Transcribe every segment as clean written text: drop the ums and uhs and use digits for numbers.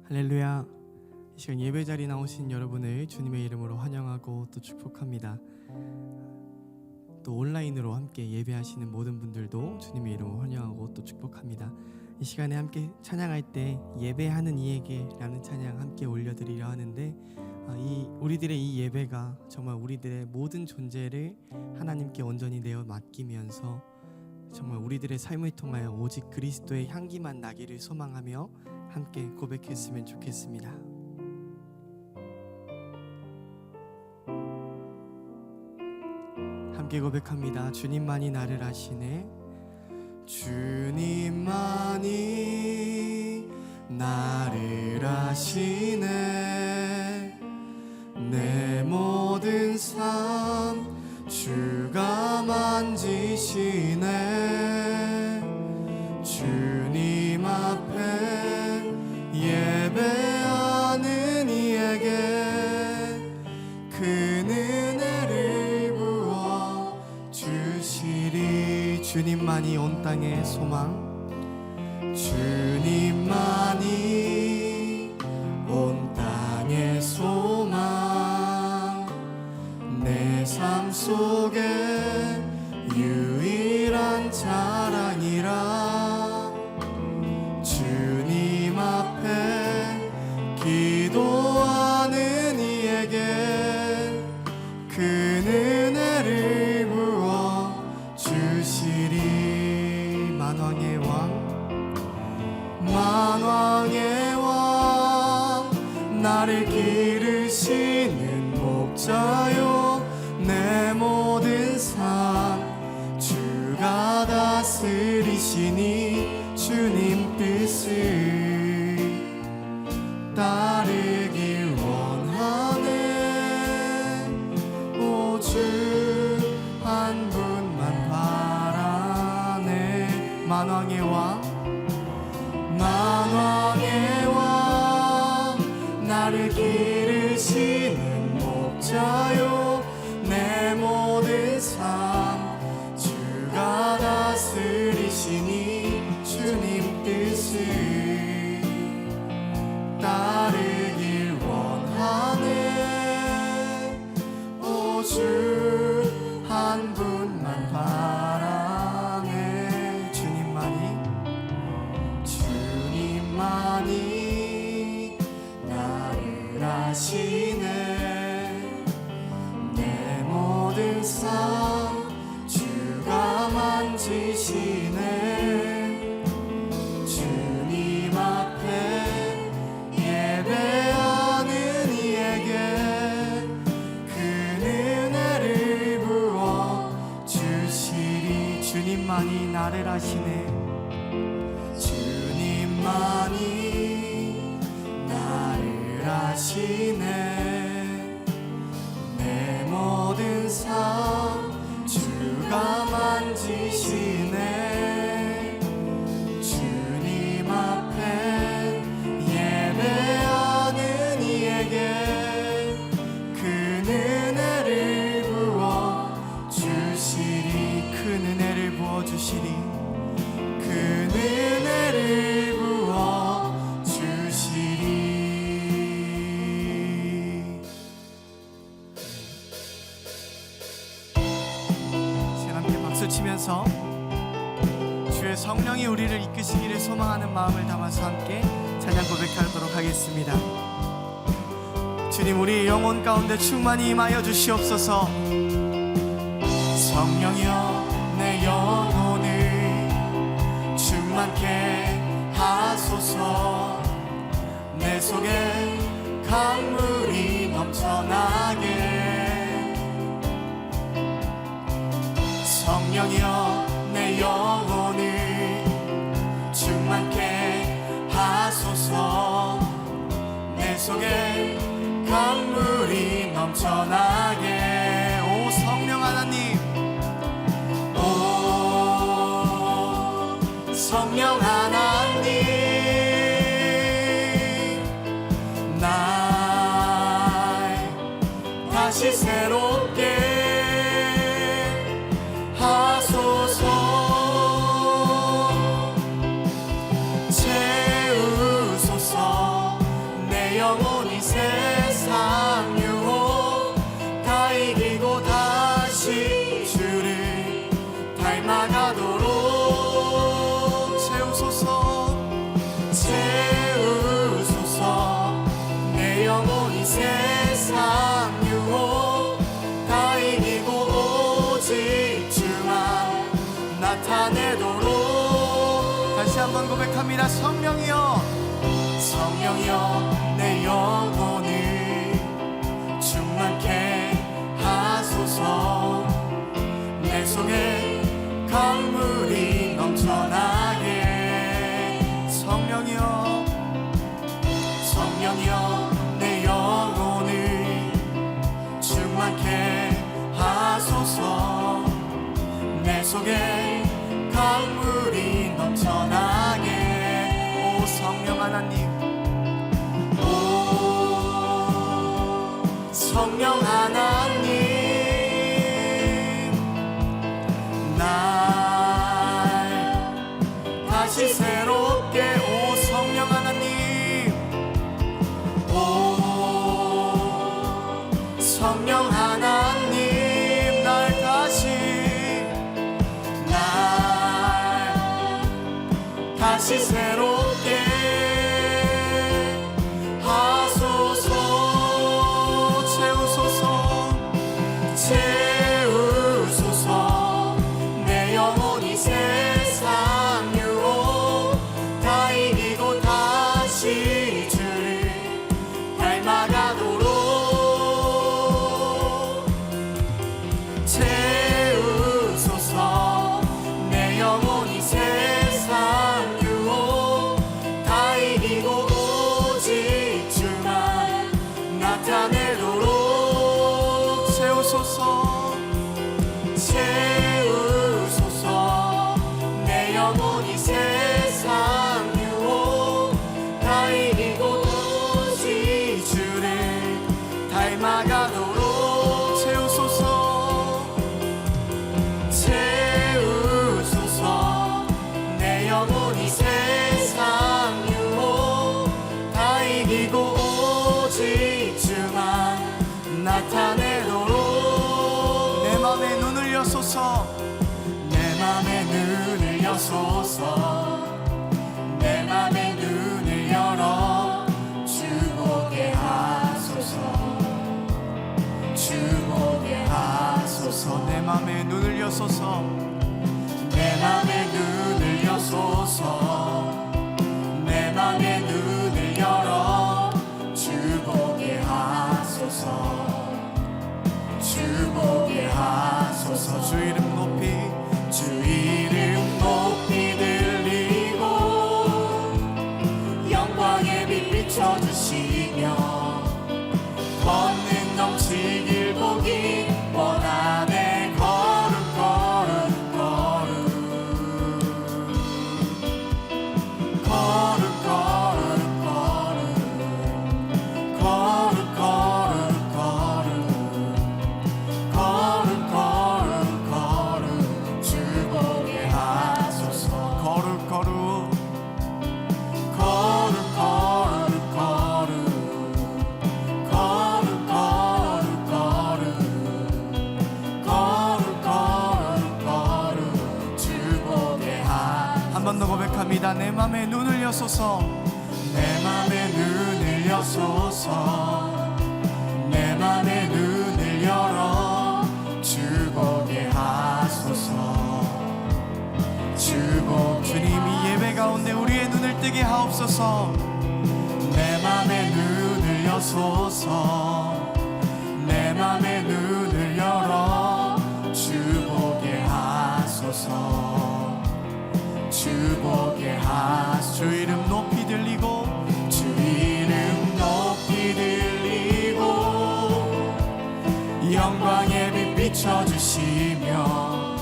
할렐루야. 이 시간 예배 자리에 나오신 여러분을 주님의 이름으로 환영하고 또 축복합니다. 또 온라인으로 함께 예배하시는 모든 분들도 주님의 이름으로 환영하고 또 축복합니다. 이 시간에 함께 찬양할 때 예배하는 이에게라는 찬양 함께 올려드리려 하는데, 우리들의 이 예배가 정말 우리들의 모든 존재를 하나님께 온전히 내어 맡기면서 정말 우리들의 삶을 통하여 오직 그리스도의 향기만 나기를 소망하며 함께 고백했으면 좋겠습니다. 함께 고백합니다. 주님만이 나를 아시네. 주님만이 나를 아시네. 내 모든 삶 주가 만지시네. 주님 앞에 예배하는 이에게 그 은혜를 부어 주시리. 주님만이 온 땅의 소망, 주님만이 온 땅의 소망, 내 삶 속에 유일한 자랑이라. 주님 앞에 기도하는 이에게 그 은혜를 부어 주시리. 만왕의 왕, 만왕의 왕, 나를 기르시는 목자요. 내 모든 삶 주가 다스리시니. 주님 뜻을 따르길 원하네. 오직 한 분만 바라네. 만왕의 왕, 만왕의 왕, 나를 기르시는 목자요. 내 모든 삶 주가 다스리시니. 주님 뜻을 따르길 원하네. 오직 한 분만 바라네. 주님만이 나를 아시네. 내 모든 삶 주가 만지시네. 주님 앞에 예배하는 이에게 그 은혜를 부어 주시리. 주님만이 나를 아시네. 주님만이 나를 아시네. 내 모든 삶 주가 만지시네. 주님 앞에 예배하는 이에게 그 은혜를 부어 주시리. 큰 은혜를 부어 주시리. 그 은혜를 부어 주시리. 지금 함께 박수 치면서 주의 성령이 우리를 이끄시기를 소망하는 마음을 담아서 함께 찬양 고백하도록 하겠습니다. 주님, 우리 영혼 가운데 충만히 임하여 주시옵소서. 성령이여 내 영혼을 충만케 하소서. 내 속에 강물이 넘쳐나게. 성령이여 내 영혼을 충만케 하소서. 내 속에 강물이 넘쳐나게. 오 성령 하나님, 오 성령 하나님, 날 다시 새롭게 하소서. 채우소서. 세상 유혹 다 이기고 다시 주를 닮아가도록 채우소서 채우소서 내 영혼이 세상 유혹 다 이기고 오직 주만 나타내도록 다시 한번 고백합니다. 성령이여 성령이여 내 영혼을 충만케 하소서 내 속에 강물이 넘쳐나게 성령이여 성령이여 내 영혼을 충만케 하소서 내 속에 강물이 넘쳐나게 오 성령 하나님 성령 하나님 날 다시 새롭게 오 성령 하나님 오 성령 하나님 날 다시 새롭게 채우소서 내 영혼이 세상 유혹 다 이기고 다시 주를 닮아가도록 채우소서 내 영혼이 세상 유혹 다 이기고 오직 주만 나타내도록 채우소서 내 영혼이 세상 유혹 다 이기고 오직 주를 닮아가도록 채우소서 내 영혼이 세상 유혹 다 이기고 오직 주만 나타내도록 내 맘에 눈을 여소서 내 맘에 눈을 여소서 내 맘에 눈을 열어 주 보게 하소서 주 보게 하소서 내 맘에 눈을 여소서 내 맘에 눈을 여소서 내 맘에 눈을 열어 주 보게 하소서 주 보게 하소서 주 이름 높이 들리고 영광의 빛 비춰주시며 권능 넘치길 보기 원하네 거룩 고백합니다. 내 맘에 눈을 여소서 내 맘에 눈을 여소서 내 맘에 눈을 열어 주 보게 하소서 주님이 예배 가운데 우리의 눈을 뜨게 하옵소서 내 맘에 눈을 여소서 내 맘에 눈을 열어 주 보게 하소서 주 보게 하소서 주 이름 높이 들리고 주 이름 높이 들리고 영광의 빛 비춰주시며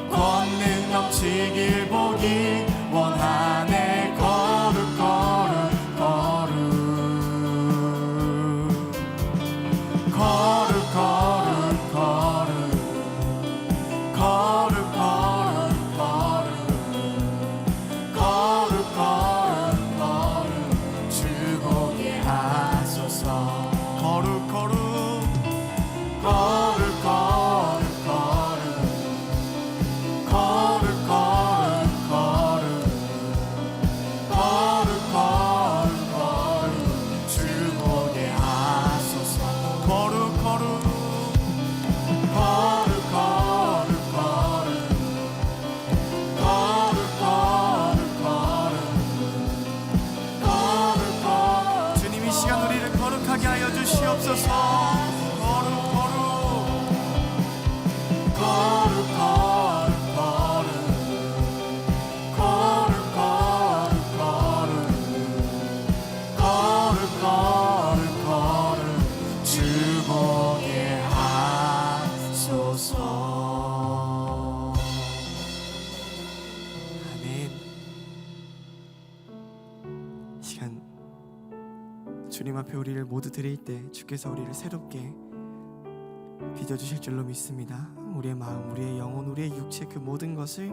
권능 넘치길 보기 원하네 거룩 거룩 거룩 거룩 거룩 거룩 거룩 거룩 거룩 주 보게 하소서 하여 주시옵소서. 주님 앞에 우리를 모두 드릴 때 주께서 우리를 새롭게 빚어주실 줄로 믿습니다. 우리의 마음, 우리의 영혼, 우리의 육체 그 모든 것을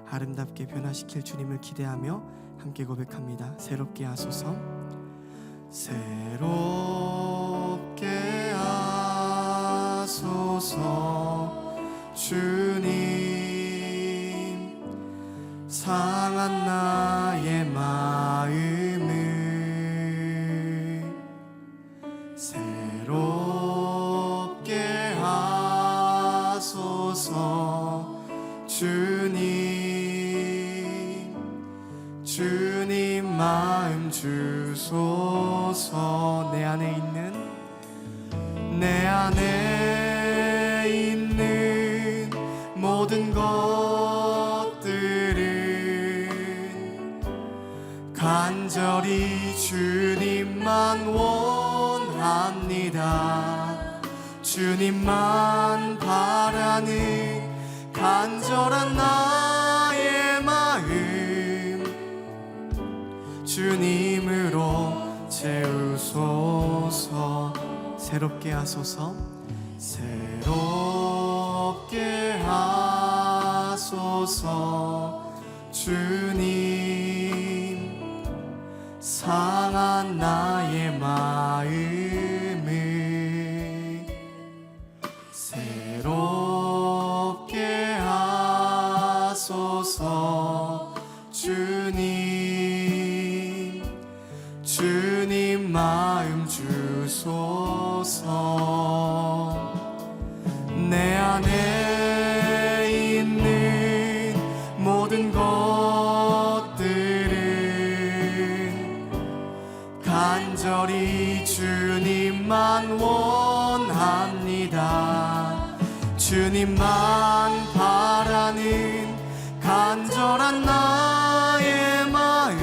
아름답게 변화시킬 주님을 기대하며 함께 고백합니다. 새롭게 하소서. 새롭게 하소서. 주님, 상한 나의 마음을 새롭게 하소서. 주님 마음 주소서. 내 안에 있는 모든 것들은 간절히 주님만 원합니다. 주님만 바라는 간절한 나의 마음 주님으로 채우소서. 새롭게 하소서. 새롭게 하소서. 주님, 상한 나의 마음을 새롭게 하소서. 주님 마음 주소서. 내 안에 있는 모든 것들은 간절히 주님만 원합니다. 주님만 바라는 간절한 나의 마음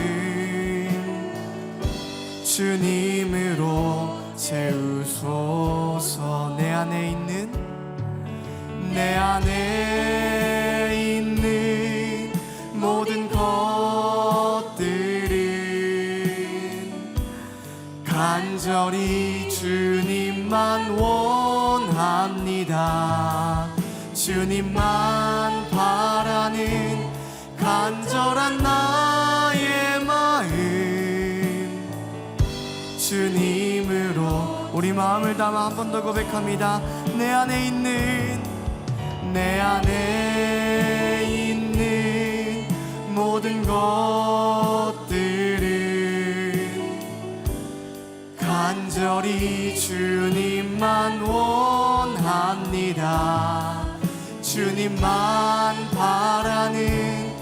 주님으로 채우소서. 내 안에 있는 모든 것들은 간절히 주님만 원합니다. 주님만 바라는 간절한 나의 마음 주님으로 우리 마음을 담아 한 번 더 고백합니다. 내 안에 있는 모든 것들은 간절히 주님만 원합니다. 주님만 바라는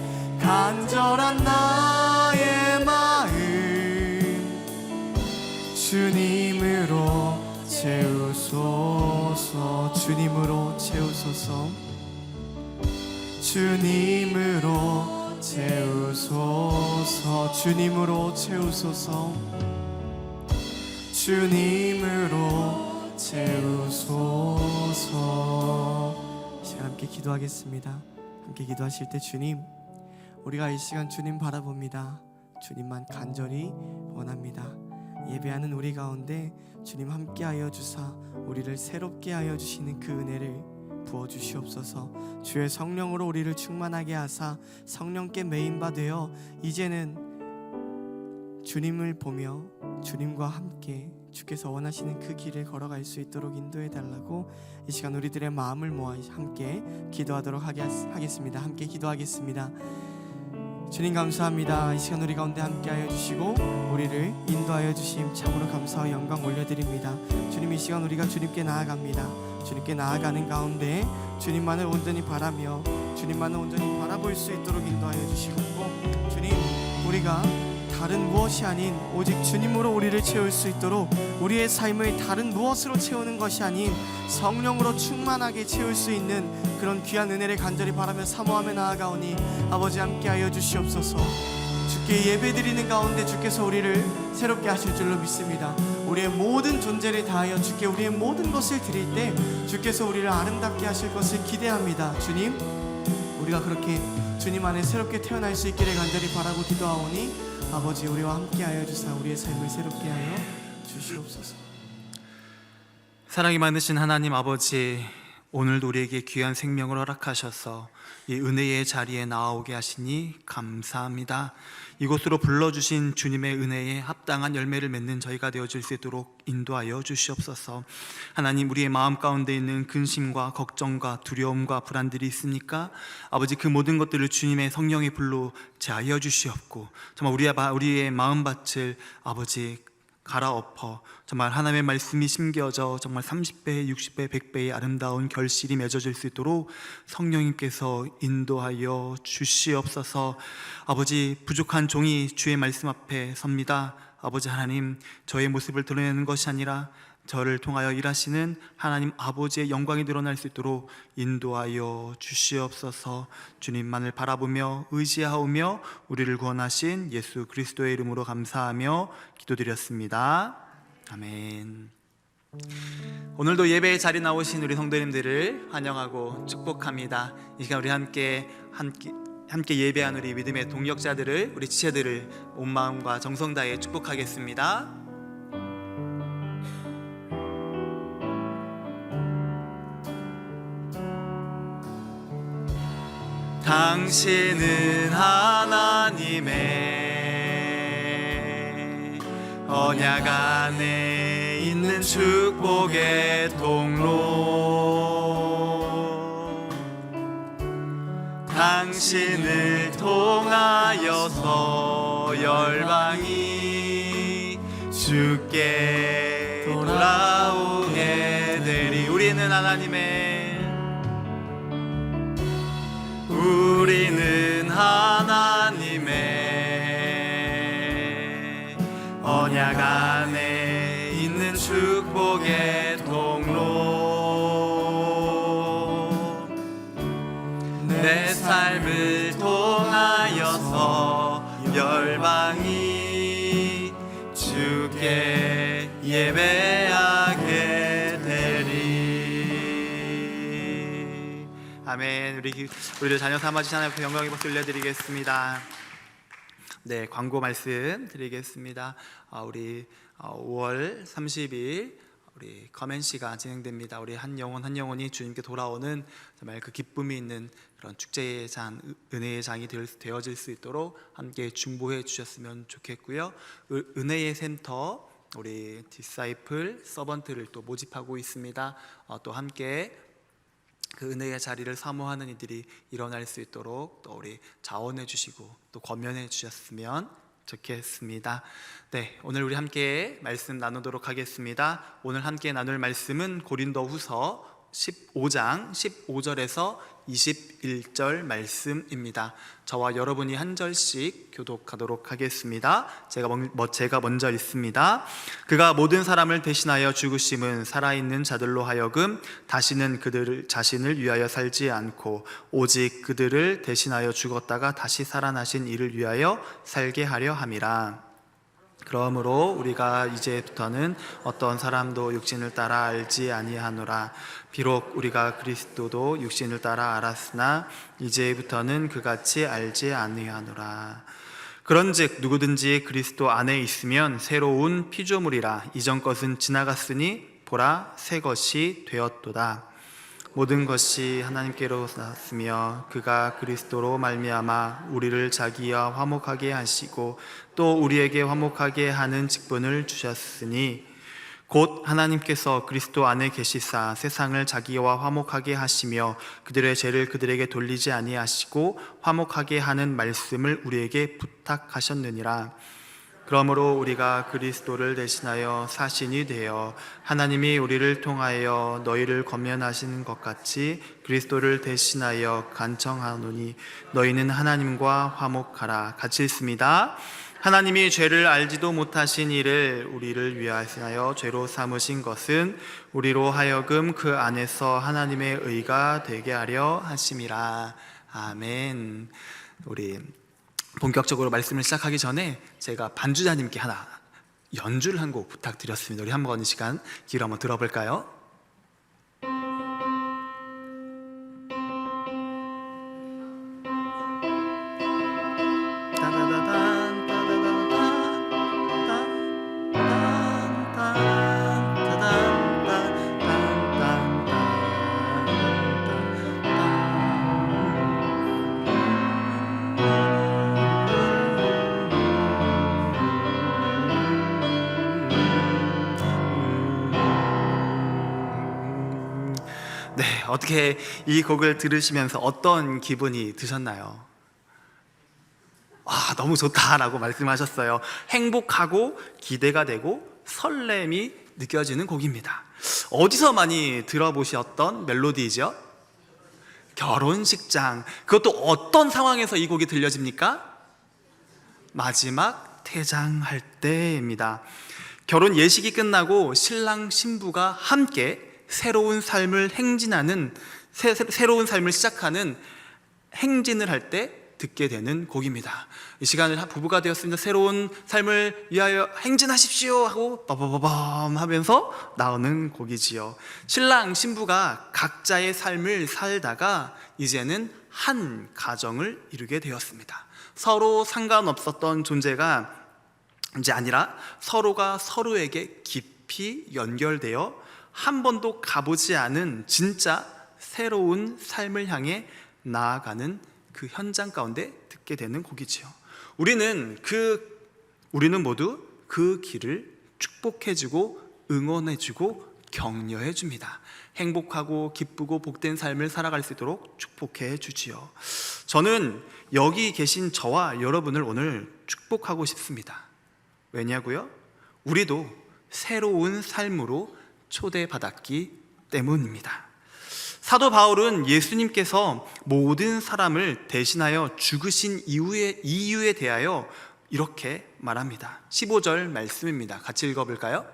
간절한 나의 마음 주님으로 채우소서. 주님으로 채우소서. 주님으로 채우소서. 주님으로 채우소서. 주님으로 채우소서. 이 시간 함께 기도하겠습니다. 함께 기도하실 때 주님, 우리가 이 시간 주님 바라봅니다. 주님만 간절히 원합니다. 예배하는 우리 가운데 주님 함께하여 주사 우리를 새롭게 하여 주시는 그 은혜를 부어주시옵소서. 주의 성령으로 우리를 충만하게 하사 성령께 메인바 되어 이제는 주님을 보며 주님과 함께 주께서 원하시는 그 길을 걸어갈 수 있도록 인도해 달라고 이 시간 우리들의 마음을 모아 함께 기도하도록 하겠습니다. 함께 기도하겠습니다. 주님 감사합니다. 이 시간 우리 가운데 함께하여 주시고 우리를 인도하여 주심 참으로 감사와 영광 올려드립니다. 주님, 이 시간 우리가 주님께 나아갑니다. 주님께 나아가는 가운데 주님만을 온전히 바라며 주님만을 온전히 바라볼 수 있도록 인도하여 주시고 주님, 우리가 다른 무엇이 아닌 오직 주님으로 우리를 채울 수 있도록 우리의 삶을 다른 무엇으로 채우는 것이 아닌 성령으로 충만하게 채울 수 있는 그런 귀한 은혜를 간절히 바라며 사모하며 나아가오니 아버지 함께하여 주시옵소서. 주께 예배드리는 가운데 주께서 우리를 새롭게 하실 줄로 믿습니다. 우리의 모든 존재를 다하여 주께 우리의 모든 것을 드릴 때 주께서 우리를 아름답게 하실 것을 기대합니다. 주님, 우리가 그렇게 주님 안에 새롭게 태어날 수 있기를 간절히 바라고 기도하오니 아버지 우리와 함께하여 주사 우리의 삶을 새롭게 하여 주시옵소서. 사랑이 많으신 하나님 아버지, 오늘도 우리에게 귀한 생명을 허락하셔서 이 은혜의 자리에 나오게 하시니 감사합니다. 이곳으로 불러주신 주님의 은혜에 합당한 열매를 맺는 저희가 되어줄 수 있도록 인도하여 주시옵소서. 하나님, 우리의 마음 가운데 있는 근심과 걱정과 두려움과 불안들이 있으니까 아버지 그 모든 것들을 주님의 성령의 불로 제하여 주시옵고 정말 우리의 마음밭을 아버지 갈아엎어 정말 하나님의 말씀이 심겨져 정말 30배, 60배, 100배의 아름다운 결실이 맺어질 수 있도록 성령님께서 인도하여 주시옵소서. 아버지, 부족한 종이 주의 말씀 앞에 섭니다. 아버지 하나님, 저의 모습을 드러내는 것이 아니라 저를 통하여 일하시는 하나님 아버지의 영광이 드러날 수 있도록 인도하여 주시옵소서. 주님만을 바라보며 의지하오며 우리를 구원하신 예수 그리스도의 이름으로 감사하며 기도드렸습니다. 아멘. 오늘도 예배의 자리 나오신 우리 성도님들을 환영하고 축복합니다. 이 시간 우리 함께 예배한 우리 믿음의 동역자들을, 우리 지체들을 온 마음과 정성 다해 축복하겠습니다. 당신은 하나님의 언약 안에 있는 축복의 통로, 당신을 통하여서 열방이 주께 돌아오게 되리. 우리는 하나님의 언약 안에 있는 축복의 통로, 내 삶을 통하여서 열방이 주께 예배하게 되리. 아멘. 우리를 자녀 삼아주신 하나님 앞에 영광의 박수 올려드리겠습니다. 네, 광고 말씀 드리겠습니다. 우리 5월 30일 우리 커맨시가 진행됩니다. 우리 한 영혼이 주님께 돌아오는 정말 그 기쁨이 있는 그런 축제의 장, 은혜의 장이 되어질 수 있도록 함께 중보해 주셨으면 좋겠고요. 은혜의 센터 우리 디사이플 서번트를 또 모집하고 있습니다. 또 함께 그 은혜의 자리를 사모하는 이들이 일어날 수 있도록 또 우리 자원해 주시고 또 권면해 주셨으면 좋겠습니다. 네, 오늘 우리 함께 말씀 나누도록 하겠습니다. 오늘 함께 나눌 말씀은 고린도후서 15장 15절에서 21절 말씀입니다. 저와 여러분이 한 절씩 교독하도록 하겠습니다. 제가 먼저 읽습니다. 그가 모든 사람을 대신하여 죽으심은 살아있는 자들로 하여금 다시는 그들 자신을 위하여 살지 않고 오직 그들을 대신하여 죽었다가 다시 살아나신 이를 위하여 살게 하려 함이라. 그러므로 우리가 이제부터는 어떤 사람도 육신을 따라 알지 아니하노라. 비록 우리가 그리스도도 육신을 따라 알았으나 이제부터는 그같이 알지 아니하노라. 그런즉 누구든지 그리스도 안에 있으면 새로운 피조물이라. 이전 것은 지나갔으니 보라 새 것이 되었도다. 모든 것이 하나님께로 났으며 그가 그리스도로 말미암아 우리를 자기와 화목하게 하시고 또 우리에게 화목하게 하는 직분을 주셨으니 곧 하나님께서 그리스도 안에 계시사 세상을 자기와 화목하게 하시며 그들의 죄를 그들에게 돌리지 아니하시고 화목하게 하는 말씀을 우리에게 부탁하셨느니라. 그러므로 우리가 그리스도를 대신하여 사신이 되어 하나님이 우리를 통하여 너희를 권면하시는 것 같이 그리스도를 대신하여 간청하노니 너희는 하나님과 화목하라. 같이 읽습니다. 하나님이 죄를 알지도 못하신 이를 우리를 위하여 죄로 삼으신 것은 우리로 하여금 그 안에서 하나님의 의가 되게 하려 하심이라. 아멘. 우리 본격적으로 말씀을 시작하기 전에 제가 반주자님께 하나 연주를 한 곡 부탁드렸습니다. 우리 한번 이 시간 귀로 한번 들어볼까요? 네, 어떻게 이 곡을 들으시면서 어떤 기분이 드셨나요? 와, 너무 좋다라고 말씀하셨어요. 행복하고 기대가 되고 설렘이 느껴지는 곡입니다. 어디서 많이 들어보셨던 멜로디죠? 결혼식장. 그것도 어떤 상황에서 이 곡이 들려집니까? 마지막 퇴장할 때입니다. 결혼 예식이 끝나고 신랑 신부가 함께 새로운 삶을 행진하는, 새로운 삶을 시작하는 행진을 할 때 듣게 되는 곡입니다. 이 시간을 부부가 되었습니다. 새로운 삶을 위하여 행진하십시오 하고 빠바바밤 하면서 나오는 곡이지요. 신랑 신부가 각자의 삶을 살다가 이제는 한 가정을 이루게 되었습니다. 서로 상관없었던 존재가 이제 아니라 서로가 서로에게 깊이 연결되어 한 번도 가보지 않은 진짜 새로운 삶을 향해 나아가는 그 현장 가운데 듣게 되는 곡이지요. 우리는 모두 그 길을 축복해주고 응원해주고 격려해줍니다. 행복하고 기쁘고 복된 삶을 살아갈 수 있도록 축복해 주지요. 저는 여기 계신 저와 여러분을 오늘 축복하고 싶습니다. 왜냐고요? 우리도 새로운 삶으로 초대받았기 때문입니다. 사도 바울은 예수님께서 모든 사람을 대신하여 죽으신 이유에 대하여 이렇게 말합니다. 15절 말씀입니다. 같이 읽어볼까요?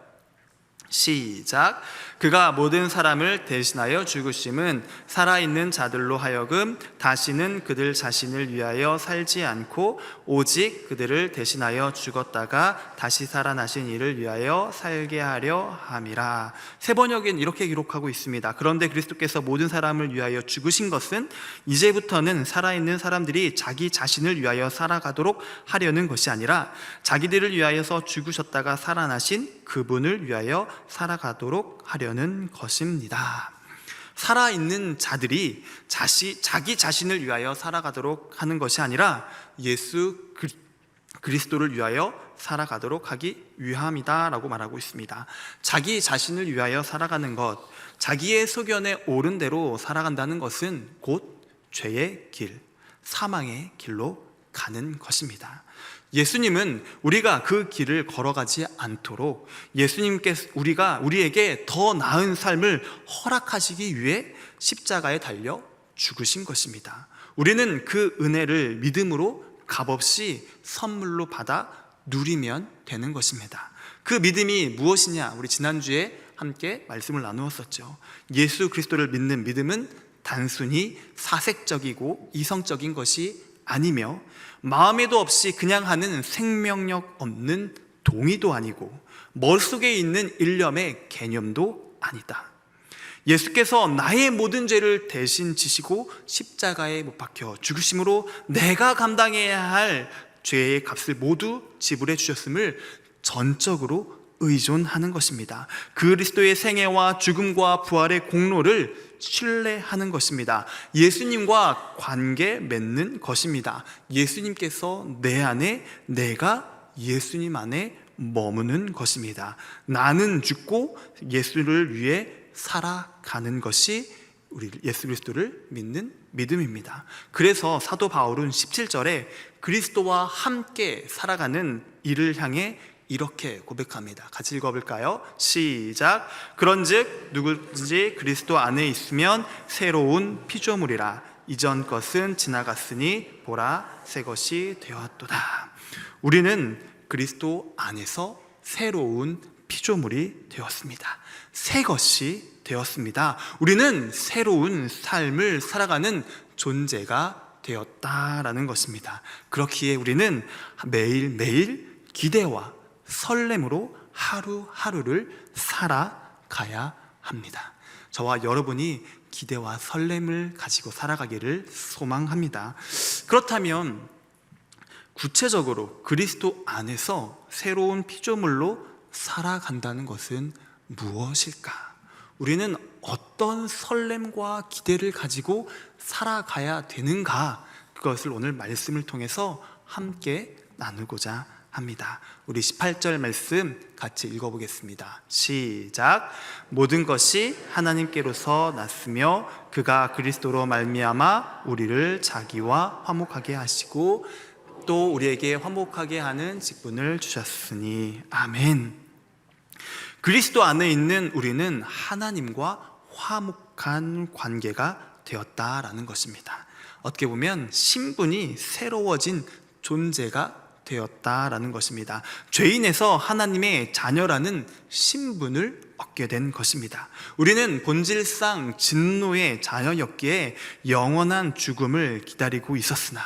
시작. 그가 모든 사람을 대신하여 죽으심은 살아있는 자들로 하여금 다시는 그들 자신을 위하여 살지 않고 오직 그들을 대신하여 죽었다가 다시 살아나신 이를 위하여 살게 하려 함이라. 세 번역엔 이렇게 기록하고 있습니다. 그런데 그리스도께서 모든 사람을 위하여 죽으신 것은 이제부터는 살아있는 사람들이 자기 자신을 위하여 살아가도록 하려는 것이 아니라 자기들을 위하여서 죽으셨다가 살아나신 그분을 위하여 살아가도록 하려는 것입니다. 살아있는 자들이 자기 자신을 위하여 살아가도록 하는 것이 아니라 예수 그리스도를 위하여 살아가도록 하기 위함이다 라고 말하고 있습니다. 자기 자신을 위하여 살아가는 것, 자기의 소견에 옳은 대로 살아간다는 것은 곧 죄의 길, 사망의 길로 가는 것입니다. 예수님은 우리가 그 길을 걸어가지 않도록 예수님께서 우리에게 더 나은 삶을 허락하시기 위해 십자가에 달려 죽으신 것입니다. 우리는 그 은혜를 믿음으로 값없이 선물로 받아 누리면 되는 것입니다. 그 믿음이 무엇이냐? 우리 지난주에 함께 말씀을 나누었었죠. 예수 그리스도를 믿는 믿음은 단순히 사색적이고 이성적인 것이 아니며 마음에도 없이 그냥 하는 생명력 없는 동의도 아니고 머릿속에 있는 일념의 개념도 아니다. 예수께서 나의 모든 죄를 대신 지시고 십자가에 못 박혀 죽으심으로 내가 감당해야 할 죄의 값을 모두 지불해 주셨음을 전적으로 의존하는 것입니다. 그리스도의 생애와 죽음과 부활의 공로를 신뢰하는 것입니다. 예수님과 관계 맺는 것입니다. 예수님께서 내 안에, 내가 예수님 안에 머무는 것입니다. 나는 죽고 예수를 위해 살아가는 것이 우리 예수 그리스도를 믿는 믿음입니다. 그래서 사도 바울은 17절에 그리스도와 함께 살아가는 이를 향해 이렇게 고백합니다. 같이 읽어볼까요? 시작. 그런즉 누구든지 그리스도 안에 있으면 새로운 피조물이라. 이전 것은 지나갔으니 보라 새 것이 되었도다. 우리는 그리스도 안에서 새로운 피조물이 되었습니다. 새 것이 되었습니다. 우리는 새로운 삶을 살아가는 존재가 되었다라는 것입니다. 그렇기에 우리는 매일매일 기대와 설렘으로 하루하루를 살아가야 합니다. 저와 여러분이 기대와 설렘을 가지고 살아가기를 소망합니다. 그렇다면 구체적으로 그리스도 안에서 새로운 피조물로 살아간다는 것은 무엇일까? 우리는 어떤 설렘과 기대를 가지고 살아가야 되는가? 그것을 오늘 말씀을 통해서 함께 나누고자 합니다. 우리 18절 말씀 같이 읽어보겠습니다. 시작. 모든 것이 하나님께로서 났으며 그가 그리스도로 말미암아 우리를 자기와 화목하게 하시고 또 우리에게 화목하게 하는 직분을 주셨으니. 아멘. 그리스도 안에 있는 우리는 하나님과 화목한 관계가 되었다라는 것입니다. 어떻게 보면 신분이 새로워진 존재가 되었다라는 것입니다. 죄인에서 하나님의 자녀라는 신분을 얻게 된 것입니다. 우리는 본질상 진노의 자녀였기에 영원한 죽음을 기다리고 있었으나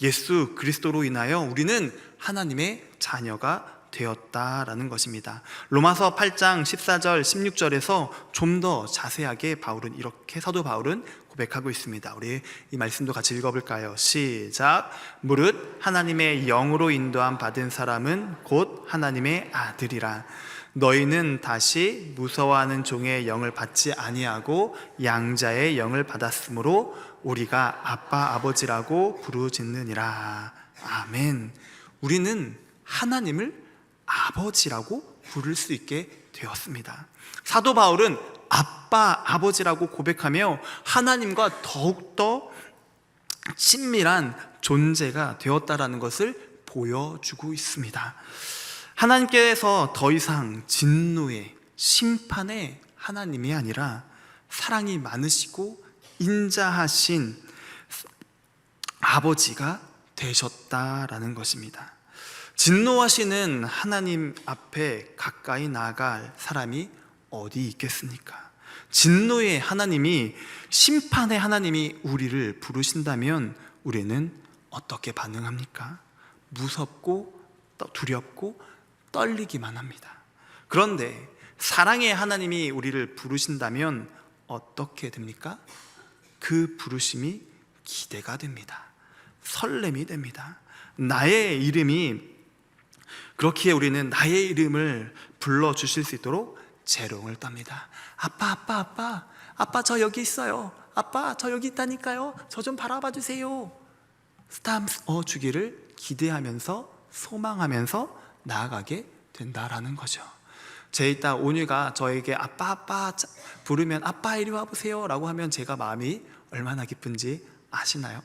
예수 그리스도로 인하여 우리는 하나님의 자녀가 되었다라는 것입니다. 로마서 8장 14절 16절에서 좀 더 자세하게 사도 바울은 고백하고 있습니다. 우리 이 말씀도 같이 읽어볼까요? 시작. 무릇 하나님의 영으로 인도함 받은 사람은 곧 하나님의 아들이라. 너희는 다시 무서워하는 종의 영을 받지 아니하고 양자의 영을 받았으므로 우리가 아빠 아버지라고 부르짖느니라. 아멘. 우리는 하나님을 아버지라고 부를 수 있게 되었습니다. 사도 바울은 아빠 아버지라고 고백하며 하나님과 더욱더 친밀한 존재가 되었다라는 것을 보여주고 있습니다. 하나님께서 더 이상 진노의 심판의 하나님이 아니라 사랑이 많으시고 인자하신 아버지가 되셨다라는 것입니다. 진노하시는 하나님 앞에 가까이 나아갈 사람이 어디 있겠습니까? 진노의 하나님이, 심판의 하나님이 우리를 부르신다면 우리는 어떻게 반응합니까? 무섭고 두렵고 떨리기만 합니다. 그런데 사랑의 하나님이 우리를 부르신다면 어떻게 됩니까? 그 부르심이 기대가 됩니다. 설렘이 됩니다. 나의 이름이, 그렇기에 우리는 나의 이름을 불러주실 수 있도록 재롱을 떱니다. 아빠 저 여기 있어요. 아빠 저 여기 있다니까요. 저 좀 바라봐 주세요. 스탬프 주기를 기대하면서 소망하면서 나아가게 된다라는 거죠. 제 이따 온유가 저에게 아빠 부르면 아빠 이리 와보세요 라고 하면 제가 마음이 얼마나 기쁜지 아시나요?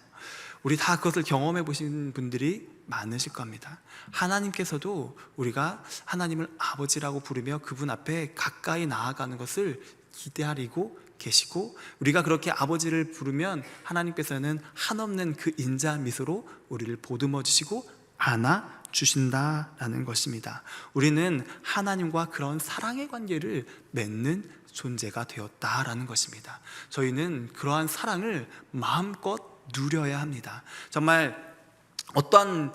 우리 다 그것을 경험해 보신 분들이 많으실 겁니다. 하나님께서도 우리가 하나님을 아버지라고 부르며 그분 앞에 가까이 나아가는 것을 기대하리고 계시고, 우리가 그렇게 아버지를 부르면 하나님께서는 한없는 그 인자한 미소로 우리를 보듬어 주시고 안아 주신다라는 것입니다. 우리는 하나님과 그런 사랑의 관계를 맺는 존재가 되었다라는 것입니다. 저희는 그러한 사랑을 마음껏 누려야 합니다. 정말 어떠한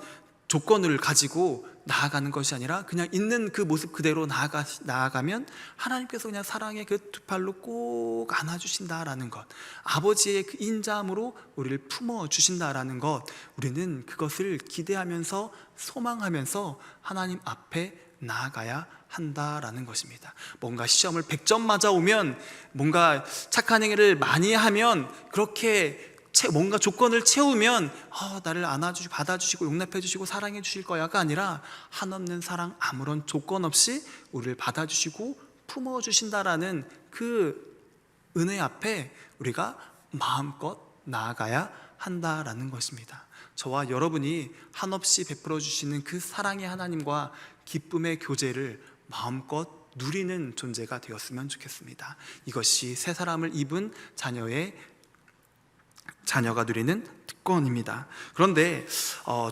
조건을 가지고 나아가는 것이 아니라 그냥 있는 그 모습 그대로 나아가면 하나님께서 그냥 사랑의 그 두 팔로 꼭 안아주신다라는 것, 아버지의 그 인자함으로 우리를 품어주신다라는 것, 우리는 그것을 기대하면서 소망하면서 하나님 앞에 나아가야 한다라는 것입니다. 뭔가 시험을 100점 맞아오면, 뭔가 착한 행위를 많이 하면, 그렇게 뭔가 조건을 채우면 나를 안아주시고 받아주시고 용납해주시고 사랑해주실 거야가 아니라 한없는 사랑, 아무런 조건 없이 우리를 받아주시고 품어주신다라는 그 은혜 앞에 우리가 마음껏 나아가야 한다라는 것입니다. 저와 여러분이 한없이 베풀어 주시는 그 사랑의 하나님과 기쁨의 교제를 마음껏 누리는 존재가 되었으면 좋겠습니다. 이것이 새 사람을 입은 자녀의 자녀가 누리는 특권입니다. 그런데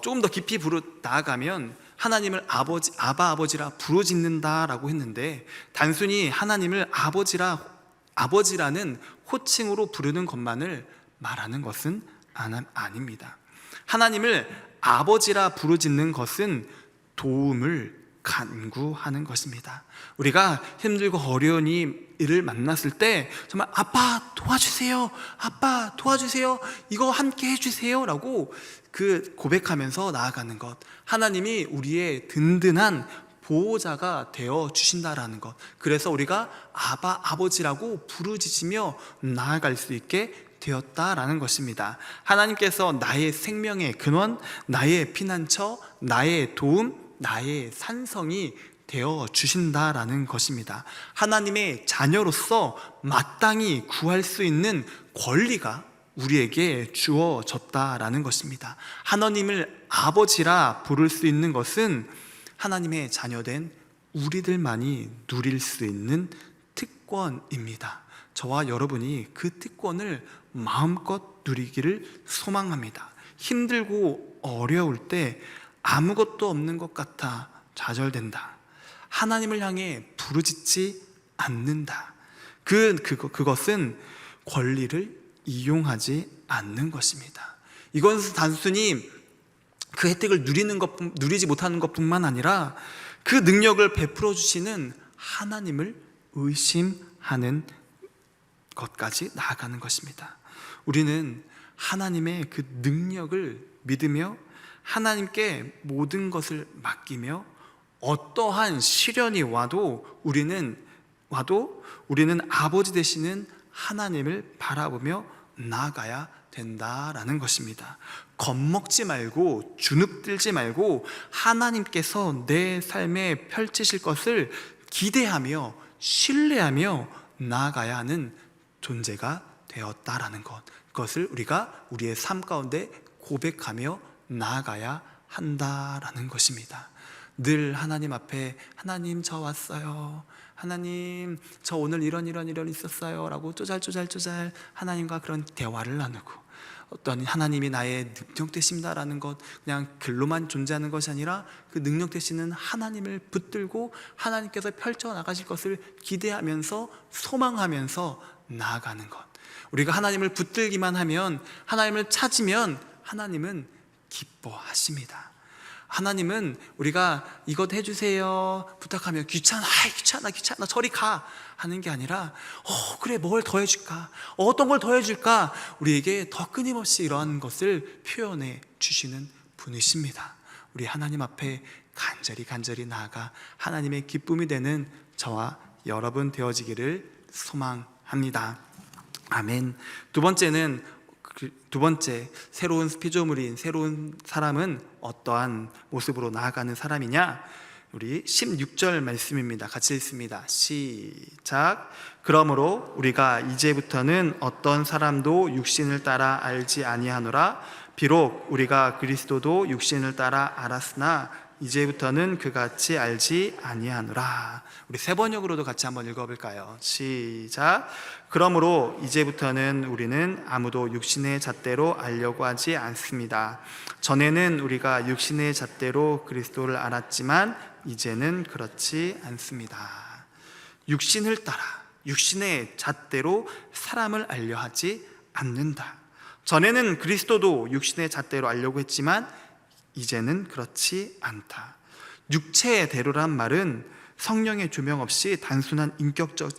조금 더 깊이 나아가면 하나님을 아버지라 부르짖는다라고 했는데, 단순히 하나님을 아버지라는 호칭으로 부르는 것만을 말하는 것은 아닙니다. 하나님을 아버지라 부르짖는 것은 도움을 간구하는 것입니다. 우리가 힘들고 어려운 일을 만났을 때 정말 아빠 도와주세요, 아빠 도와주세요, 이거 함께 해주세요 라고 고백하면서 나아가는 것, 하나님이 우리의 든든한 보호자가 되어 주신다라는 것, 그래서 우리가 아버지라고 부르짖으며 나아갈 수 있게 되었다라는 것입니다. 하나님께서 나의 생명의 근원, 나의 피난처, 나의 도움, 나의 산성이 되어 주신다라는 것입니다. 하나님의 자녀로서 마땅히 구할 수 있는 권리가 우리에게 주어졌다라는 것입니다. 하나님을 아버지라 부를 수 있는 것은 하나님의 자녀된 우리들만이 누릴 수 있는 특권입니다. 저와 여러분이 그 특권을 마음껏 누리기를 소망합니다. 힘들고 어려울 때 아무것도 없는 것 같아 좌절된다, 하나님을 향해 부르짖지 않는다, 그것은 권리를 이용하지 않는 것입니다. 이것은 단순히 그 혜택을 누리지 못하는 것뿐만 아니라 그 능력을 베풀어 주시는 하나님을 의심하는 것까지 나아가는 것입니다. 우리는 하나님의 그 능력을 믿으며 하나님께 모든 것을 맡기며 어떠한 시련이 와도 우리는 아버지 되시는 하나님을 바라보며 나아가야 된다라는 것입니다. 겁먹지 말고 주눅들지 말고 하나님께서 내 삶에 펼치실 것을 기대하며 신뢰하며 나아가야 하는 존재가 되었다라는 것, 그것을 우리가 우리의 삶 가운데 고백하며 나아가야 한다라는 것입니다. 늘 하나님 앞에 하나님 저 왔어요, 하나님 저 오늘 이런 있었어요 라고 쪼잘쪼잘 하나님과 그런 대화를 나누고, 어떤 하나님이 나의 능력 되십니다라는 것, 그냥 글로만 존재하는 것이 아니라 그 능력 되시는 하나님을 붙들고 하나님께서 펼쳐나가실 것을 기대하면서 소망하면서 나아가는 것. 우리가 하나님을 붙들기만 하면, 하나님을 찾으면 하나님은 기뻐하십니다. 하나님은 우리가 이것 해주세요 부탁하면 귀찮아 저리 가 하는 게 아니라 그래 뭘 더 해줄까, 어떤 걸 더 해줄까, 우리에게 더 끊임없이 이러한 것을 표현해 주시는 분이십니다. 우리 하나님 앞에 간절히 나아가 하나님의 기쁨이 되는 저와 여러분 되어지기를 소망합니다. 아멘. 두 번째 새로운 피조물인 새로운 사람은 어떠한 모습으로 나아가는 사람이냐? 우리 16절 말씀입니다. 같이 읽습니다. 시작. 그러므로 우리가 이제부터는 어떤 사람도 육신을 따라 알지 아니하노라. 비록 우리가 그리스도도 육신을 따라 알았으나 이제부터는 그같이 알지 아니하노라. 우리 세 번역으로도 같이 한번 읽어볼까요? 시작. 그러므로 이제부터는 우리는 아무도 육신의 잣대로 알려고 하지 않습니다. 전에는 우리가 육신의 잣대로 그리스도를 알았지만 이제는 그렇지 않습니다. 육신을 따라 육신의 잣대로 사람을 알려 하지 않는다. 전에는 그리스도도 육신의 잣대로 알려고 했지만 이제는 그렇지 않다. 육체의 대로란 말은 성령의 조명 없이 단순한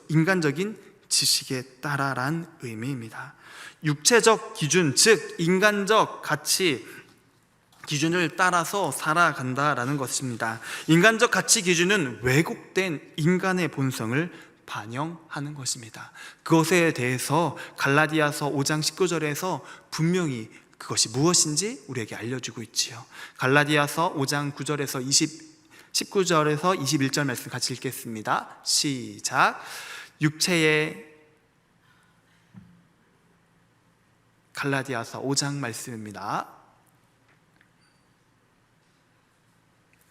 인간적인 지식에 따라란 의미입니다. 육체적 기준, 즉 인간적 가치 기준을 따라서 살아간다라는 것입니다. 인간적 가치 기준은 왜곡된 인간의 본성을 반영하는 것입니다. 그것에 대해서 갈라디아서 5장 19절에서 분명히 그것이 무엇인지 우리에게 알려주고 있지요. 갈라디아서 5장 9절에서 19절에서 21절 말씀 같이 읽겠습니다. 시작. 갈라디아서 5장 말씀입니다.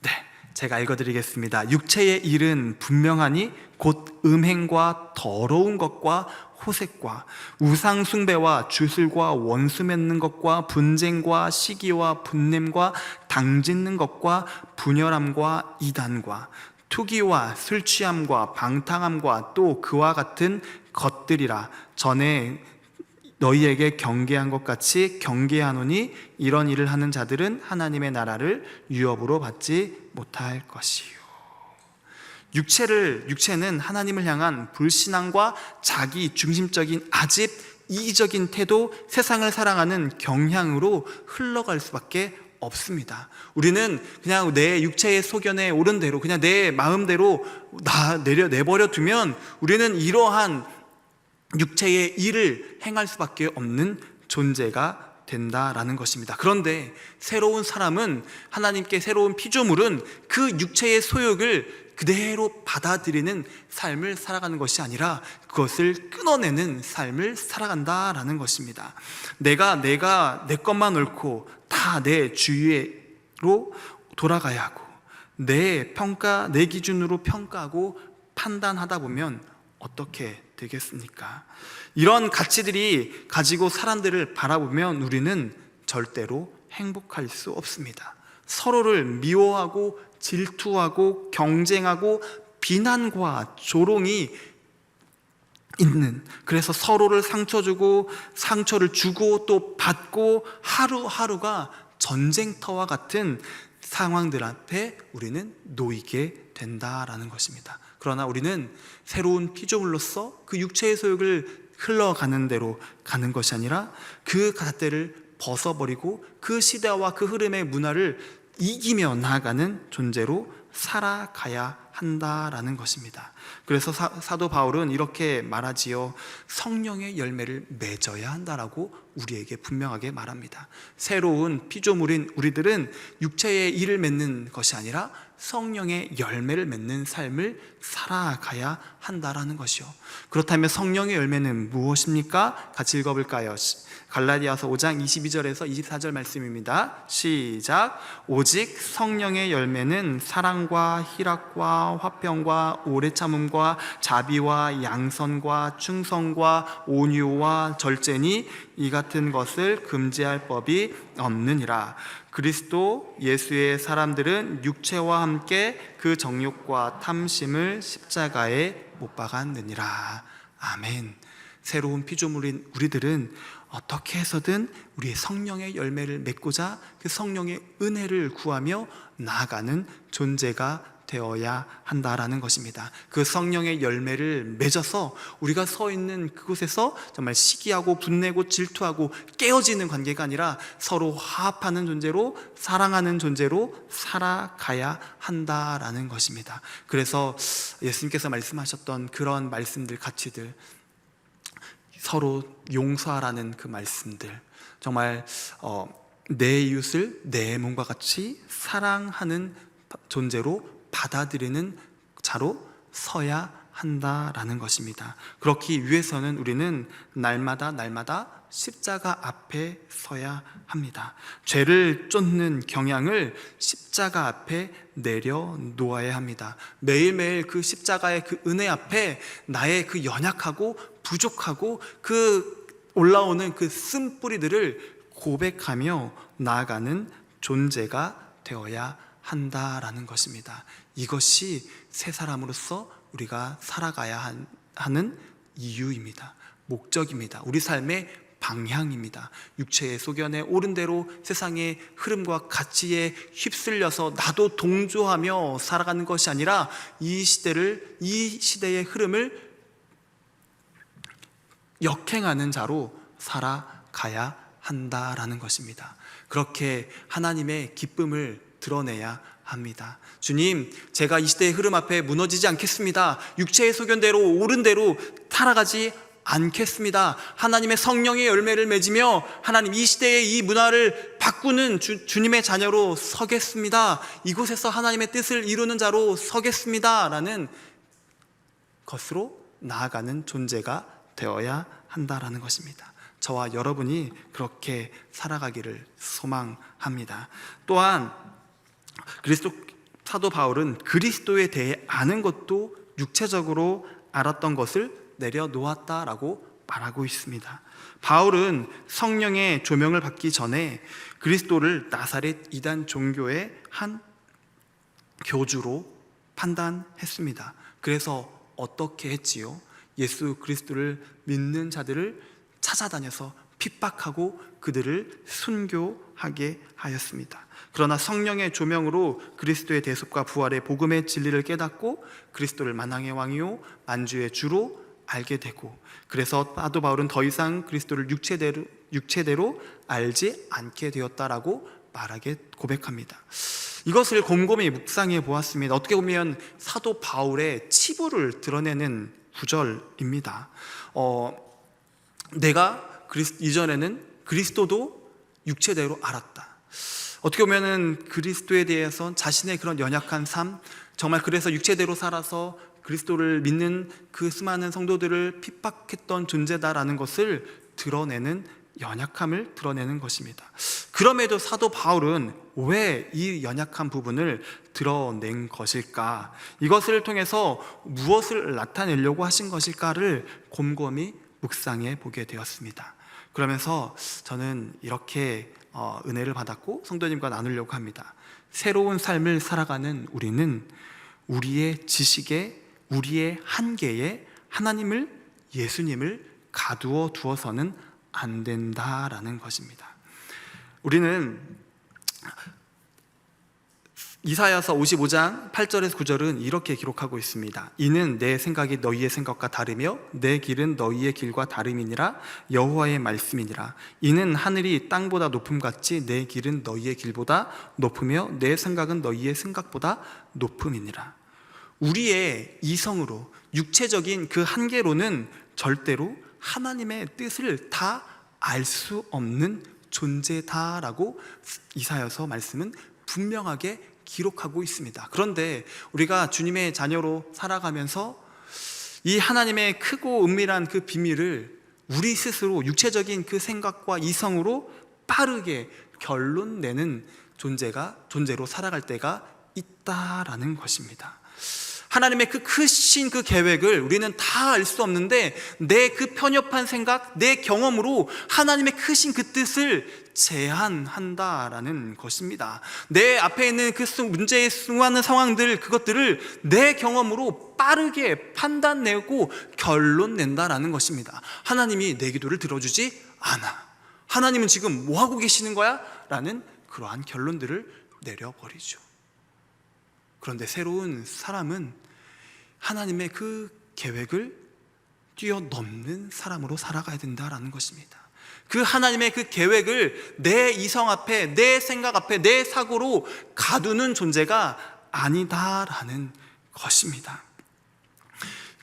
네, 제가 읽어드리겠습니다. 육체의 일은 분명하니 곧 음행과 더러운 것과 호색과 우상 숭배와 주술과 원수 맺는 것과 분쟁과 시기와 분냄과 당짓는 것과 분열함과 이단과 투기와 술 취함과 방탕함과 또 그와 같은 것들이라. 전에 너희에게 경계한 것 같이 경계하노니 이런 일을 하는 자들은 하나님의 나라를 유업으로 받지 못할 것이요. 육체는 하나님을 향한 불신앙과 자기 중심적인 아집, 이기적인 태도, 세상을 사랑하는 경향으로 흘러갈 수밖에 없습니다. 우리는 그냥 내 육체의 소견에 오른 대로, 그냥 내 마음대로 내버려 두면 우리는 이러한 육체의 일을 행할 수밖에 없는 존재가 된다라는 것입니다. 그런데 새로운 사람은, 하나님께 새로운 피조물은 그 육체의 소욕을 그대로 받아들이는 삶을 살아가는 것이 아니라 그것을 끊어내는 삶을 살아간다라는 것입니다. 내가 내 것만 옳고 다 내 주위로 돌아가야 하고 내 기준으로 평가하고 판단하다 보면 어떻게 되겠습니까? 이런 가치들이 가지고 사람들을 바라보면 우리는 절대로 행복할 수 없습니다. 서로를 미워하고 질투하고 경쟁하고 비난과 조롱이 있는, 그래서 서로를 상처를 주고 또 받고 하루하루가 전쟁터와 같은 상황들 앞에 우리는 놓이게 된다라는 것입니다. 그러나 우리는 새로운 피조물로서 그 육체의 소욕을 흘러가는 대로 가는 것이 아니라 그 잣대를 벗어버리고 그 시대와 그 흐름의 문화를 이기며 나아가는 존재로 살아가야 한다라는 것입니다. 그래서 사도 바울은 이렇게 말하지요. 성령의 열매를 맺어야 한다라고 우리에게 분명하게 말합니다. 새로운 피조물인 우리들은 육체의 일을 맺는 것이 아니라 성령의 열매를 맺는 삶을 살아가야 한다라는 것이요. 그렇다면 성령의 열매는 무엇입니까? 같이 읽어볼까요? 갈라디아서 5장 22절에서 24절 말씀입니다. 시작. 오직 성령의 열매는 사랑과 희락과 화평과 오래 참음과 자비와 양선과 충성과 온유와 절제니 이 같은 것을 금지할 법이 없느니라. 그리스도 예수의 사람들은 육체와 함께 그 정욕과 탐심을 십자가에 못 박았느니라. 아멘. 새로운 피조물인 우리들은 어떻게 해서든 우리의 성령의 열매를 맺고자 그 성령의 은혜를 구하며 나아가는 존재가 되어야 한다라는 것입니다. 그 성령의 열매를 맺어서 우리가 서 있는 그곳에서 정말 시기하고 분내고 질투하고 깨어지는 관계가 아니라 서로 화합하는 존재로, 사랑하는 존재로 살아가야 한다라는 것입니다. 그래서 예수님께서 말씀하셨던 그런 말씀들, 가치들, 서로 용서하라는 그 말씀들, 정말 내 이웃을 내 몸과 같이 사랑하는 존재로 받아들이는 자로 서야 한다라는 것입니다. 그렇기 위해서는 우리는 날마다 십자가 앞에 서야 합니다. 죄를 쫓는 경향을 십자가 앞에 내려놓아야 합니다. 매일매일 그 십자가의 그 은혜 앞에 나의 그 연약하고 부족하고 그 올라오는 그 쓴뿌리들을 고백하며 나아가는 존재가 되어야 한다라는 것입니다. 이것이 새 사람으로서 우리가 살아가야 하는 이유입니다. 목적입니다. 우리 삶의 방향입니다. 육체의 소견에 오른 대로 세상의 흐름과 가치에 휩쓸려서 나도 동조하며 살아가는 것이 아니라 이 시대의 흐름을 역행하는 자로 살아가야 한다라는 것입니다. 그렇게 하나님의 기쁨을 드러내야 합니다. 주님, 제가 이 시대의 흐름 앞에 무너지지 않겠습니다. 육체의 소견대로 옳은 대로 살아가지 않겠습니다. 하나님의 성령의 열매를 맺으며 하나님 이 시대의 이 문화를 바꾸는 주님의 자녀로 서겠습니다. 이곳에서 하나님의 뜻을 이루는 자로 서겠습니다 라는 것으로 나아가는 존재가 되어야 한다라는 것입니다. 저와 여러분이 그렇게 살아가기를 소망합니다. 또한 사도 바울은 그리스도에 대해 아는 것도 육체적으로 알았던 것을 내려놓았다라고 말하고 있습니다. 바울은 성령의 조명을 받기 전에 그리스도를 나사렛 이단 종교의 한 교주로 판단했습니다. 그래서 어떻게 했지요? 예수 그리스도를 믿는 자들을 찾아다녀서 핍박하고 그들을 순교하게 하였습니다. 그러나 성령의 조명으로 그리스도의 대속과 부활의 복음의 진리를 깨닫고 그리스도를 만왕의 왕이요 만주의 주로 알게 되고, 그래서 사도 바울은 더 이상 그리스도를 육체대로 알지 않게 되었다라고 고백합니다. 이것을 곰곰이 묵상해 보았습니다. 어떻게 보면 사도 바울의 치부를 드러내는 구절입니다. 내가 이전에는 그리스도도 육체대로 알았다. 어떻게 보면은 그리스도에 대해서 자신의 그런 연약한 삶, 정말 그래서 육체대로 살아서 그리스도를 믿는 그 수많은 성도들을 핍박했던 존재다라는 것을 드러내는, 연약함을 드러내는 것입니다. 그럼에도 사도 바울은 왜 이 연약한 부분을 드러낸 것일까? 이것을 통해서 무엇을 나타내려고 하신 것일까를 곰곰이 묵상해 보게 되었습니다. 그러면서 저는 이렇게 은혜를 받았고 성도님과 나누려고 합니다. 새로운 삶을 살아가는 우리는 우리의 지식에, 우리의 한계에 하나님을, 예수님을 가두어 두어서는 안 된다라는 것입니다. 우리는 이사야서 55장 8절에서 9절은 이렇게 기록하고 있습니다. 이는 내 생각이 너희의 생각과 다르며 내 길은 너희의 길과 다름이니라. 여호와의 말씀이니라. 이는 하늘이 땅보다 높음같이 내 길은 너희의 길보다 높으며 내 생각은 너희의 생각보다 높음이니라. 우리의 이성으로, 육체적인 그 한계로는 절대로 하나님의 뜻을 다 알 수 없는 존재다라고 이사야서 말씀은 분명하게 기록하고 있습니다. 그런데 우리가 주님의 자녀로 살아가면서 이 하나님의 크고 은밀한 그 비밀을 우리 스스로 육체적인 그 생각과 이성으로 빠르게 결론 내는 존재로 살아갈 때가 있다라는 것입니다. 하나님의 그 크신 그 계획을 우리는 다 알 수 없는데 내 그 편협한 생각, 내 경험으로 하나님의 크신 그 뜻을 제한한다라는 것입니다. 내 앞에 있는 그 문제의 수많은 상황들, 그것들을 내 경험으로 빠르게 판단내고 결론 낸다라는 것입니다. 하나님이 내 기도를 들어주지 않아. 하나님은 지금 뭐 하고 계시는 거야? 라는 그러한 결론들을 내려버리죠. 그런데 새로운 사람은 하나님의 그 계획을 뛰어넘는 사람으로 살아가야 된다라는 것입니다. 그 하나님의 그 계획을 내 이성 앞에, 내 생각 앞에, 내 사고로 가두는 존재가 아니다라는 것입니다.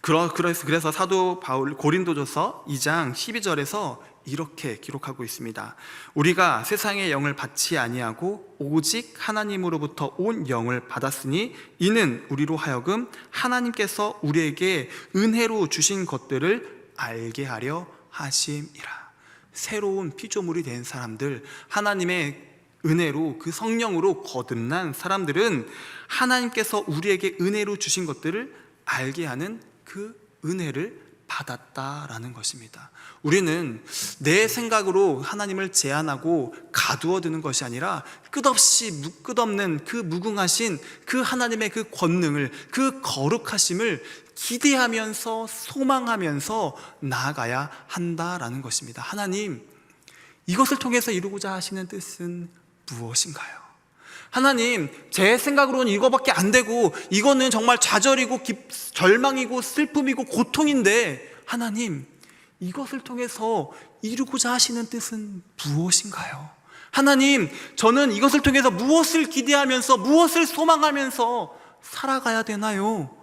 그래서 사도 바울 고린도전서 2장 12절에서 이렇게 기록하고 있습니다. 우리가 세상의 영을 받지 아니하고 오직 하나님으로부터 온 영을 받았으니 이는 우리로 하여금 하나님께서 우리에게 은혜로 주신 것들을 알게 하려 하심이라. 새로운 피조물이 된 사람들, 하나님의 은혜로, 그 성령으로 거듭난 사람들은 하나님께서 우리에게 은혜로 주신 것들을 알게 하는 그 은혜를 받았다라는 것입니다. 우리는 내 생각으로 하나님을 제한하고 가두어 두는 것이 아니라 끝없는 그 무궁하신 그 하나님의 그 권능을, 그 거룩하심을 기대하면서 소망하면서 나아가야 한다라는 것입니다. 하나님, 이것을 통해서 이루고자 하시는 뜻은 무엇인가요? 하나님, 제 생각으로는 이거밖에 안 되고 이거는 정말 좌절이고 절망이고 슬픔이고 고통인데 하나님, 이것을 통해서 이루고자 하시는 뜻은 무엇인가요? 하나님, 저는 이것을 통해서 무엇을 기대하면서 무엇을 소망하면서 살아가야 되나요?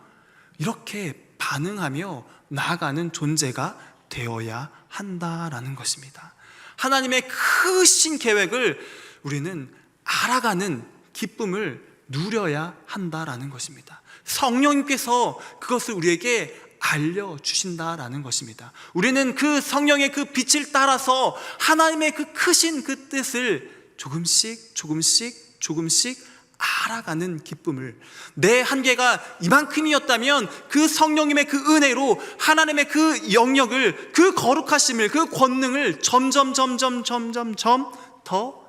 이렇게 반응하며 나아가는 존재가 되어야 한다라는 것입니다. 하나님의 크신 계획을 우리는 알아가는 기쁨을 누려야 한다라는 것입니다. 성령님께서 그것을 우리에게 알려주신다라는 것입니다. 우리는 그 성령의 그 빛을 따라서 하나님의 그 크신 그 뜻을 조금씩 알아가는 기쁨을, 내 한계가 이만큼이었다면 그 성령님의 그 은혜로 하나님의 그 영역을, 그 거룩하심을, 그 권능을 점점 더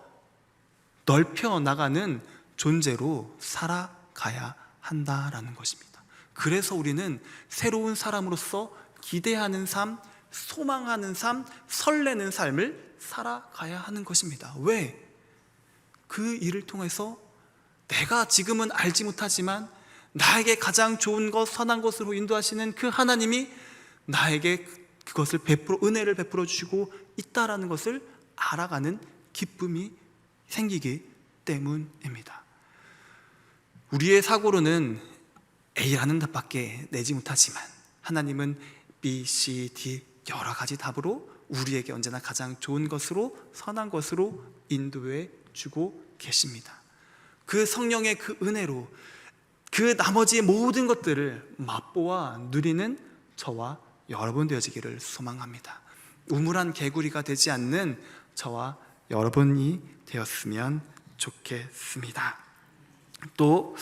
넓혀 나가는 존재로 살아가야 한다라는 것입니다. 그래서 우리는 새로운 사람으로서 기대하는 삶, 소망하는 삶, 설레는 삶을 살아가야 하는 것입니다. 왜? 그 일을 통해서 내가 지금은 알지 못하지만 나에게 가장 좋은 것, 선한 것으로 인도하시는 그 하나님이 나에게 그것을 은혜를 베풀어 주시고 있다라는 것을 알아가는 기쁨이 생기기 때문입니다. 우리의 사고로는 A라는 답밖에 내지 못하지만 하나님은 B, C, D 여러 가지 답으로 우리에게 언제나 가장 좋은 것으로, 선한 것으로 인도해 주고 계십니다. 그 성령의 그 은혜로 그 나머지 모든 것들을 맛보아 누리는 저와 여러분 되어지기를 소망합니다. 우물한 개구리가 되지 않는 저와 여러분이 되었으면 좋겠습니다. 또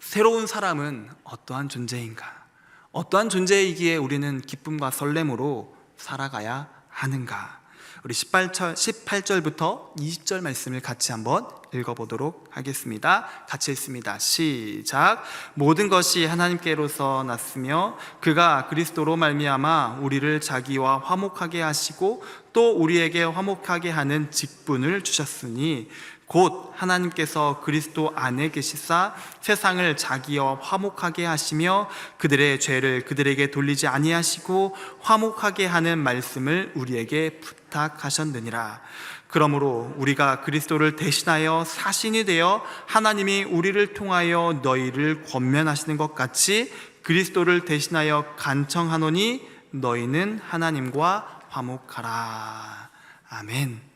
새로운 사람은 어떠한 존재인가? 어떠한 존재이기에 우리는 기쁨과 설렘으로 살아가야 하는가? 우리 18절부터 20절 말씀을 같이 한번 읽어보도록 하겠습니다. 같이 읽습니다. 시작. 모든 것이 하나님께로서 났으며 그가 그리스도로 말미암아 우리를 자기와 화목하게 하시고 또 우리에게 화목하게 하는 직분을 주셨으니 곧 하나님께서 그리스도 안에 계시사 세상을 자기와 화목하게 하시며 그들의 죄를 그들에게 돌리지 아니하시고 화목하게 하는 말씀을 우리에게 부탁하셨느니라. 그러므로 우리가 그리스도를 대신하여 사신이 되어 하나님이 우리를 통하여 너희를 권면하시는 것 같이 그리스도를 대신하여 간청하노니 너희는 하나님과 화목하라. 아멘.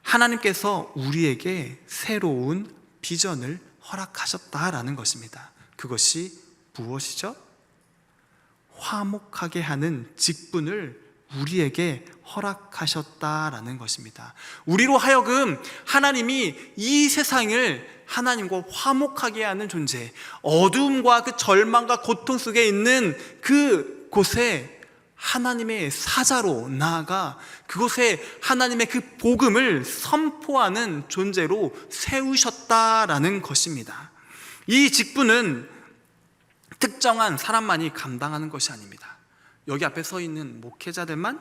하나님께서 우리에게 새로운 비전을 허락하셨다라는 것입니다. 그것이 무엇이죠? 화목하게 하는 직분을 우리에게 허락하셨다라는 것입니다. 우리로 하여금 하나님이 이 세상을 하나님과 화목하게 하는 존재, 어둠과 그 절망과 고통 속에 있는 그 곳에 하나님의 사자로 나아가 그곳에 하나님의 그 복음을 선포하는 존재로 세우셨다라는 것입니다. 이 직분은 특정한 사람만이 감당하는 것이 아닙니다. 여기 앞에 서 있는 목회자들만,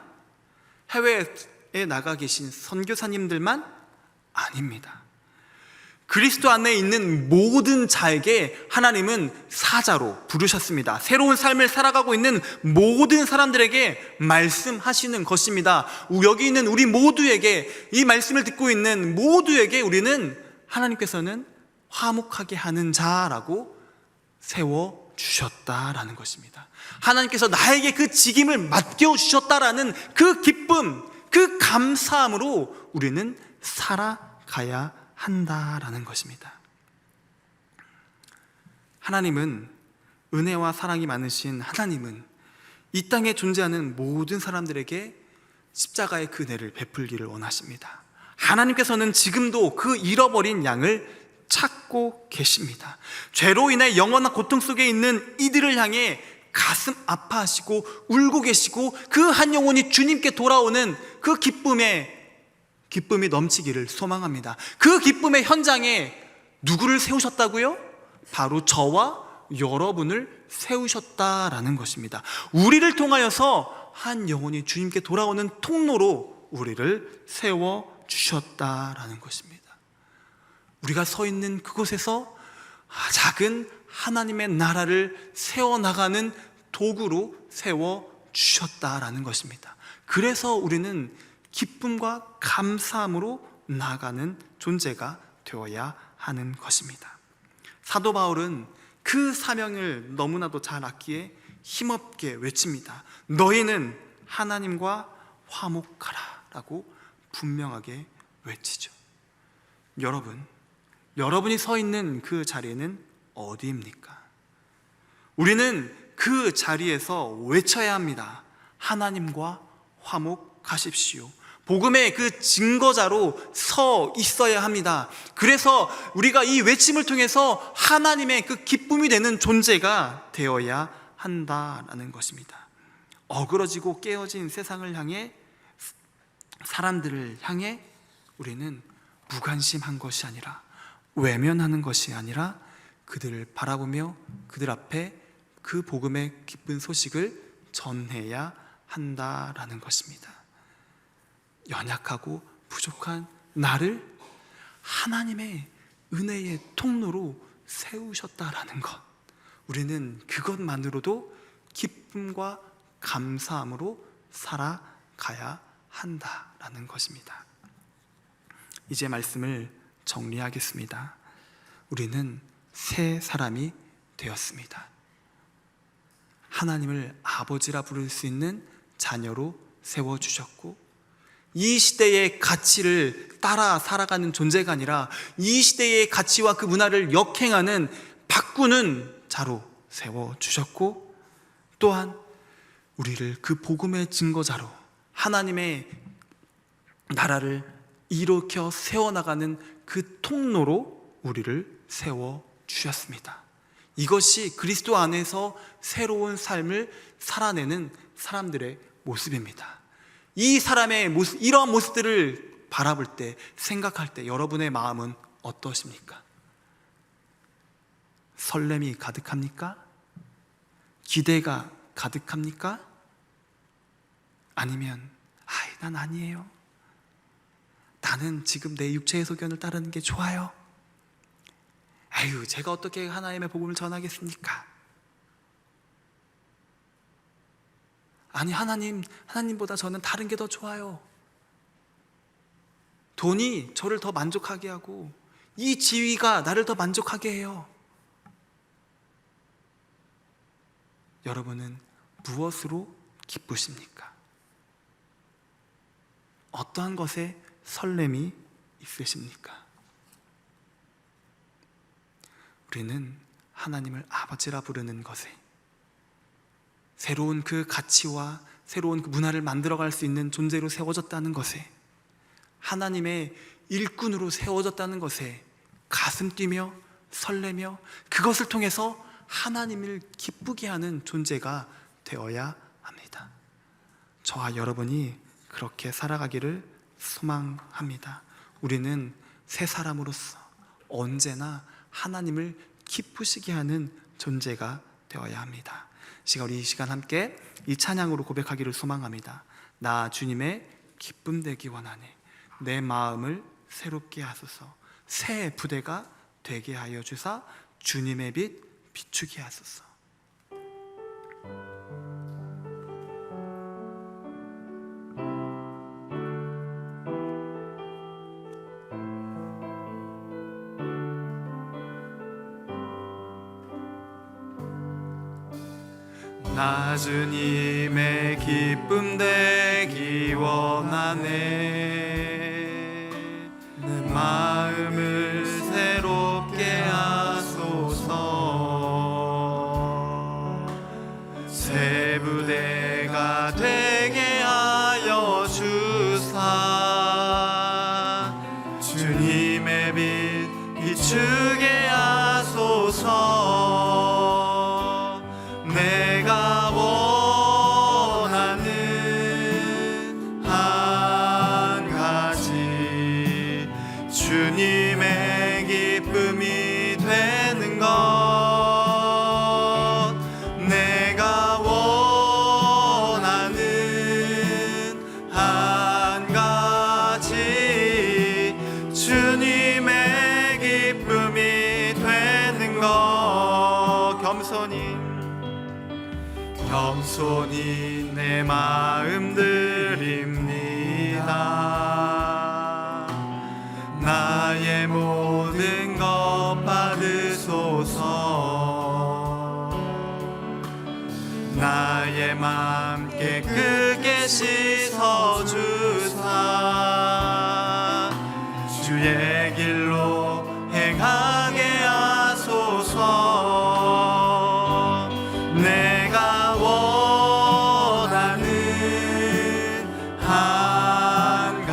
해외에 나가 계신 선교사님들만 아닙니다. 그리스도 안에 있는 모든 자에게 하나님은 사자로 부르셨습니다. 새로운 삶을 살아가고 있는 모든 사람들에게 말씀하시는 것입니다. 여기 있는 우리 모두에게, 이 말씀을 듣고 있는 모두에게 우리는 하나님께서는 화목하게 하는 자라고 세워주셨다라는 것입니다. 하나님께서 나에게 그 직임을 맡겨주셨다라는 그 기쁨, 그 감사함으로 우리는 살아가야 한다라는 것입니다. 하나님은, 은혜와 사랑이 많으신 하나님은 이 땅에 존재하는 모든 사람들에게 십자가의 그 은혜를 베풀기를 원하십니다. 하나님께서는 지금도 그 잃어버린 양을 찾고 계십니다. 죄로 인해 영원한 고통 속에 있는 이들을 향해 가슴 아파하시고 울고 계시고 그 한 영혼이 주님께 돌아오는 그 기쁨이 넘치기를 소망합니다. 그 기쁨의 현장에 누구를 세우셨다고요? 바로 저와 여러분을 세우셨다라는 것입니다. 우리를 통하여서 한 영혼이 주님께 돌아오는 통로로 우리를 세워주셨다라는 것입니다. 우리가 서 있는 그곳에서 작은 하나님의 나라를 세워나가는 도구로 세워주셨다라는 것입니다. 그래서 우리는 기쁨과 감사함으로 나아가는 존재가 되어야 하는 것입니다. 사도 바울은 그 사명을 너무나도 잘 알기에 힘없게 외칩니다. 너희는 하나님과 화목하라 라고 분명하게 외치죠. 여러분이 서 있는 그 자리는 어디입니까? 우리는 그 자리에서 외쳐야 합니다. 하나님과 화목하십시오. 복음의 그 증거자로 서 있어야 합니다. 그래서 우리가 이 외침을 통해서 하나님의 그 기쁨이 되는 존재가 되어야 한다라는 것입니다. 어그러지고 깨어진 세상을 향해, 사람들을 향해 우리는 무관심한 것이 아니라, 외면하는 것이 아니라 그들을 바라보며 그들 앞에 그 복음의 기쁜 소식을 전해야 한다라는 것입니다. 연약하고 부족한 나를 하나님의 은혜의 통로로 세우셨다라는 것, 우리는 그것만으로도 기쁨과 감사함으로 살아가야 한다라는 것입니다. 이제 말씀을 정리하겠습니다. 우리는 새 사람이 되었습니다. 하나님을 아버지라 부를 수 있는 자녀로 세워주셨고, 이 시대의 가치를 따라 살아가는 존재가 아니라 이 시대의 가치와 그 문화를 역행하는, 바꾸는 자로 세워주셨고, 또한 우리를 그 복음의 증거자로 하나님의 나라를 일으켜 세워나가는 그 통로로 우리를 세워주셨습니다. 이것이 그리스도 안에서 새로운 삶을 살아내는 사람들의 모습입니다. 이 사람의 모습, 이러한 모습들을 바라볼 때, 생각할 때 여러분의 마음은 어떠십니까? 설렘이 가득합니까? 기대가 가득합니까? 아니면 난 아니에요, 나는 지금 내 육체의 소견을 따르는 게 좋아요, 제가 어떻게 하나님의 복음을 전하겠습니까? 아니, 하나님보다 저는 다른 게 더 좋아요. 돈이 저를 더 만족하게 하고 이 지위가 나를 더 만족하게 해요. 여러분은 무엇으로 기쁘십니까? 어떠한 것에 설렘이 있으십니까? 우리는 하나님을 아버지라 부르는 것에, 새로운 그 가치와 새로운 그 문화를 만들어갈 수 있는 존재로 세워졌다는 것에, 하나님의 일꾼으로 세워졌다는 것에 가슴 뛰며 설레며 그것을 통해서 하나님을 기쁘게 하는 존재가 되어야 합니다. 저와 여러분이 그렇게 살아가기를 소망합니다. 우리는 새 사람으로서 언제나 하나님을 기쁘시게 하는 존재가 되어야 합니다. 우리 이 시간 함께 이 찬양으로 고백하기를 소망합니다. 나 주님의 기쁨 되기 원하네. 내 마음을 새롭게 하소서. 새 부대가 되게 하여 주사 주님의 빛 비추게 하소서. 나 주님의 기쁨 되기 원하네. 내 마음을 새롭게 하소서. 새 부대가 되게 하여 주사 주님의 빛 비추게 하소서. 내가 원하는 한 가지 주님의 기쁨이 되는 것. 내가 원하는 한 가지 주님의 기쁨이 되는 것. 겸손히 내 마음 드립니다. 나의 모든 것 받으소서. 나의 맘 깨끗게 씻어주사 주의 길로 행하게 하소서. 내가 원하는 한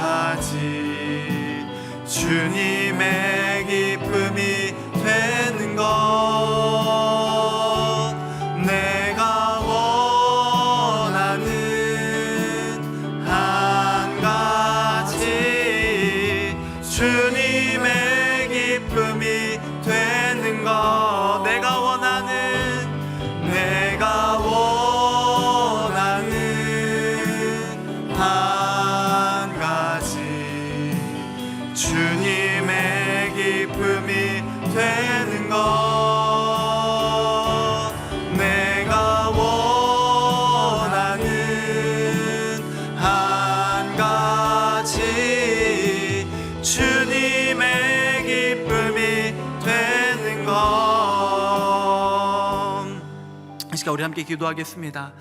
함께 기도하겠습니다.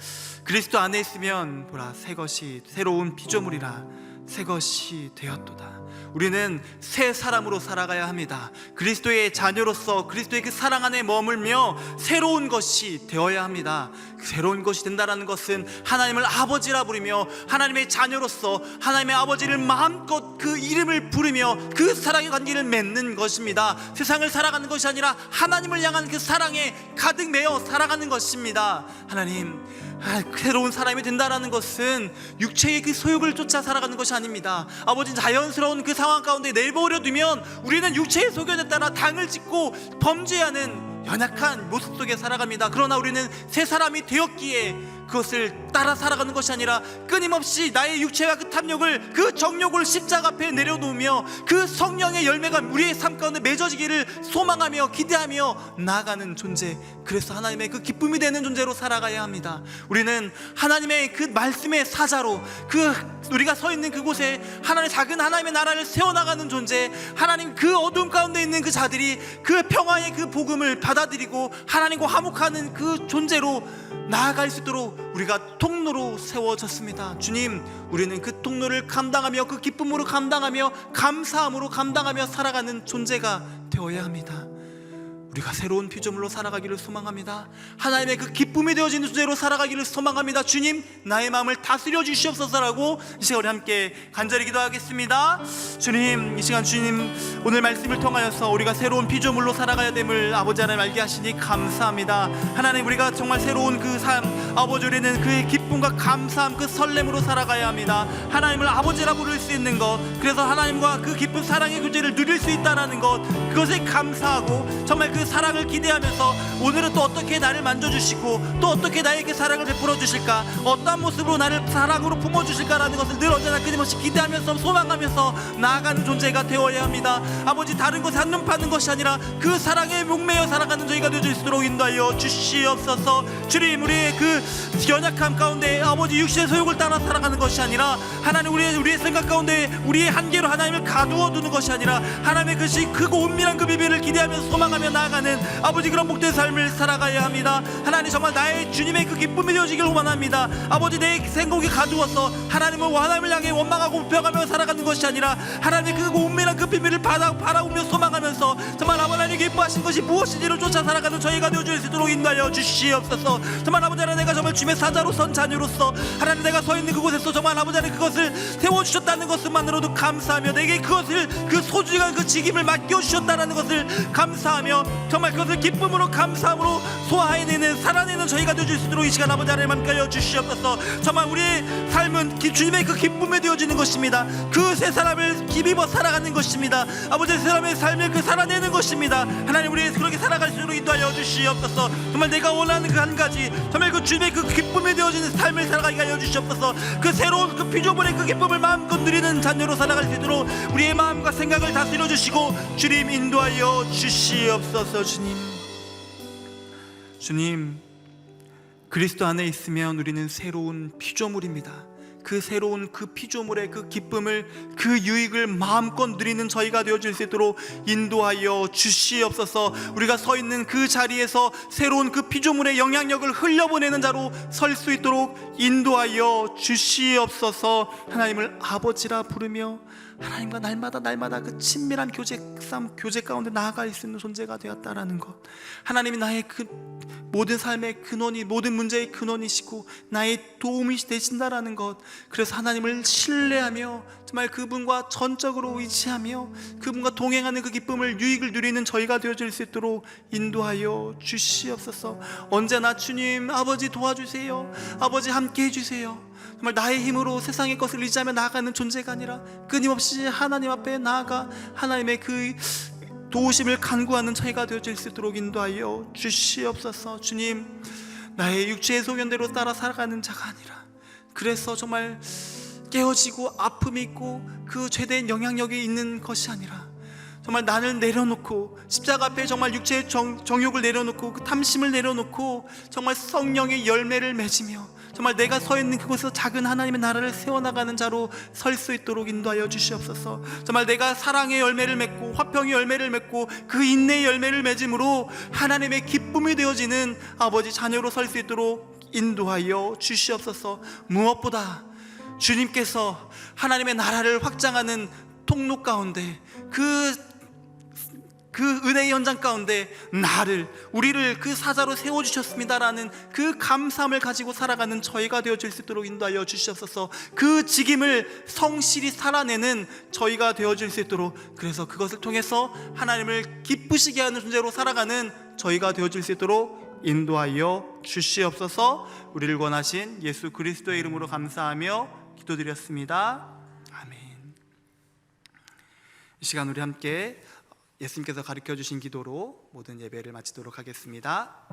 그리스도 안에 있으면 보라 새 것이 새로운 피조물이라 새 것이 되었도다. 우리는 새 사람으로 살아가야 합니다. 그리스도의 자녀로서 그리스도의 그 사랑 안에 머물며 새로운 것이 되어야 합니다. 그 새로운 것이 된다는 것은 하나님을 아버지라 부르며 하나님의 자녀로서 하나님의 아버지를 마음껏 그 이름을 부르며 그 사랑의 관계를 맺는 것입니다. 세상을 살아가는 것이 아니라 하나님을 향한 그 사랑에 가득 메어 살아가는 것입니다. 하나님, 새로운 사람이 된다는 것은 육체의 그 소욕을 쫓아 살아가는 것이 아닙니다. 아버지, 자연스러운 그 상황 가운데 내버려 두면 우리는 육체의 소견에 따라 당을 짓고 범죄하는 연약한 모습 속에 살아갑니다. 그러나 우리는 새 사람이 되었기에 그것을 따라 살아가는 것이 아니라 끊임없이 나의 육체와 그 탐욕을, 그 정욕을 십자가 앞에 내려놓으며 그 성령의 열매가 우리의 삶 가운데 맺어지기를 소망하며 기대하며 나아가는 존재, 그래서 하나님의 그 기쁨이 되는 존재로 살아가야 합니다. 우리는 하나님의 그 말씀의 사자로, 우리가 서 있는 그곳에 작은 하나님의 나라를 세워나가는 존재, 하나님 그 어둠 가운데 있는 그 자들이 그 평화의 그 복음을 받아들이고 하나님과 화목하는 그 존재로 나아갈 수 있도록 우리가 통로로 세워졌습니다. 주님, 우리는 그 통로를 감당하며 그 기쁨으로 감당하며 감사함으로 감당하며 살아가는 존재가 되어야 합니다. 우리가 새로운 피조물로 살아가기를 소망합니다. 하나님의 그 기쁨이 되어지는 존재로 살아가기를 소망합니다. 주님, 나의 마음을 다스려 주시옵소서라고 이 시간 우리 함께 간절히 기도하겠습니다. 주님, 이 시간 주님 오늘 말씀을 통하여서 우리가 새로운 피조물로 살아가야 됨을 아버지 하나님 알게 하시니 감사합니다. 하나님, 우리가 정말 새로운 그 삶, 아버지, 우리는 그 기쁨과 감사함, 그 설렘으로 살아가야 합니다. 하나님을 아버지라 부를 수 있는 것, 그래서 하나님과 그 기쁜 사랑의 교제를 누릴 수 있다는 것, 그것에 감사하고 정말 그 사랑을 기대하면서 오늘은 또 어떻게 나를 만져주시고 또 어떻게 나에게 사랑을 베풀어 주실까, 어떠한 모습으로 나를 사랑으로 품어주실까라는 것을 늘 언제나 끊임없이 기대하면서 소망하면서 나아가는 존재가 되어야 합니다. 아버지, 다른 것에 한눈 파는 것이 아니라 그 사랑에 목매어 살아가는 저희가 되어질 수 있도록 인도하여 주시옵소서. 주님, 우리의 그 연약함 가운데 아버지 육신의 소욕을 따라 살아가는 것이 아니라 하나님, 우리의 생각 가운데 우리의 한계로 하나님을 가두어 두는 것이 아니라 하나님의 그 크고 은밀한 그 비밀을 기대하면서 소망하며 나아가는 아버지 그런 복된 삶을 살아가야 합니다. 하나님, 정말 나의 주님의 그 기쁨이 되어지길 원합니다. 아버지, 내 생각이 가두어서 하나님을 향해 원망하고 우평하며 살아가는 것이 아니라 하나님의 그 은밀한 그 비밀을 바라보며 소망하면서 정말 하나님 기뻐하신 것이 무엇인지를 쫓아 살아가는 저희가 되어줄 수 있도록 인도하여 주시옵소서. 정말 아버지 하나님, 내가 정말 주님의 사자로선 자녀로서 하나님 내가 서 있는 그곳에서 정말 아버지 하나님 그것을 세워주셨다는 것만으로도 감사하며 내게 그것을 그 소중한 그 직임을 맡겨주셨다는 것을 감사하며 정말 그것을 기쁨으로 감사함으로 소화해내는 살아내는 저희가 되어줄 수 있도록 이 시간 아버지 하나님 함께하여 주시옵소서. 정말 우리의 삶은 주님의 그 기쁨에 되어지는 것입니다. 그 세 사람을 힘입어 살아가는 것입니다. 아버지, 세 사람의 삶을 그 살아내는 것입니다. 하나님, 우리 그렇게 살아갈 수 있도록 인도하여 주시옵소서. 정말 내가 원하는 그 한 가지, 정말 그 주님의 그 기쁨에 되어지는 삶을 살아가게 하여 주시옵소서. 그 새로운 그 피조물의 그 기쁨을 마음껏 누리는 자녀로 살아갈 수 있도록 우리의 마음과 생각을 다스려 주시고 주님 인도하여 주시옵소서. 주님, 그리스도 안에 있으면 우리는 새로운 피조물입니다. 그 새로운 그 피조물의 그 기쁨을, 그 유익을 마음껏 누리는 저희가 되어질 수 있도록 인도하여 주시옵소서. 우리가 서 있는 그 자리에서 새로운 그 피조물의 영향력을 흘려보내는 자로 설 수 있도록 인도하여 주시옵소서. 하나님을 아버지라 부르며 하나님과 날마다 그 친밀한 교제 가운데 나아갈 수 있는 존재가 되었다라는 것, 하나님이 나의 그 모든 삶의 근원이, 모든 문제의 근원이시고 나의 도움이 되신다라는 것, 그래서 하나님을 신뢰하며 정말 그분과 전적으로 의지하며 그분과 동행하는 그 기쁨을, 유익을 누리는 저희가 되어질 수 있도록 인도하여 주시옵소서. 언제나 주님 아버지 도와주세요. 아버지 함께 해주세요. 정말 나의 힘으로 세상의 것을 의지하며 나아가는 존재가 아니라 끊임없이 하나님 앞에 나아가 하나님의 그 도우심을 간구하는 저희가 되어질 수 있도록 인도하여 주시옵소서. 주님, 나의 육체의 소견대로 따라 살아가는 자가 아니라, 그래서 정말 깨어지고 아픔이 있고 그 죄된 영향력이 있는 것이 아니라 정말 나를 내려놓고 십자가 앞에 정말 육체의 정욕을 내려놓고 그 탐심을 내려놓고 정말 성령의 열매를 맺으며 정말 내가 서 있는 그곳에서 작은 하나님의 나라를 세워나가는 자로 설 수 있도록 인도하여 주시옵소서. 정말 내가 사랑의 열매를 맺고 화평의 열매를 맺고 그 인내의 열매를 맺음으로 하나님의 기쁨이 되어지는 아버지 자녀로 설 수 있도록 인도하여 주시옵소서. 무엇보다 주님께서 하나님의 나라를 확장하는 통로 가운데 그 은혜의 현장 가운데 우리를 그 사자로 세워주셨습니다라는 그 감사함을 가지고 살아가는 저희가 되어질 수 있도록 인도하여 주시옵소서. 그 직임을 성실히 살아내는 저희가 되어질 수 있도록, 그래서 그것을 통해서 하나님을 기쁘시게 하는 존재로 살아가는 저희가 되어질 수 있도록 인도하여 주시옵소서. 우리를 권하신 예수 그리스도의 이름으로 감사하며 기도드렸습니다. 아멘. 이 시간 우리 함께 예수님께서 가르쳐 주신 기도로 모든 예배를 마치도록 하겠습니다.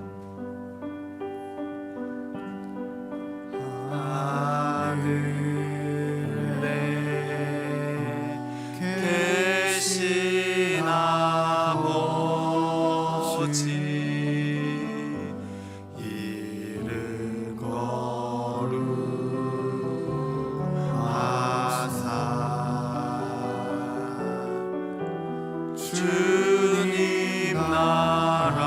하늘에 계신 아버지, 이름 거룩하사 주님 나라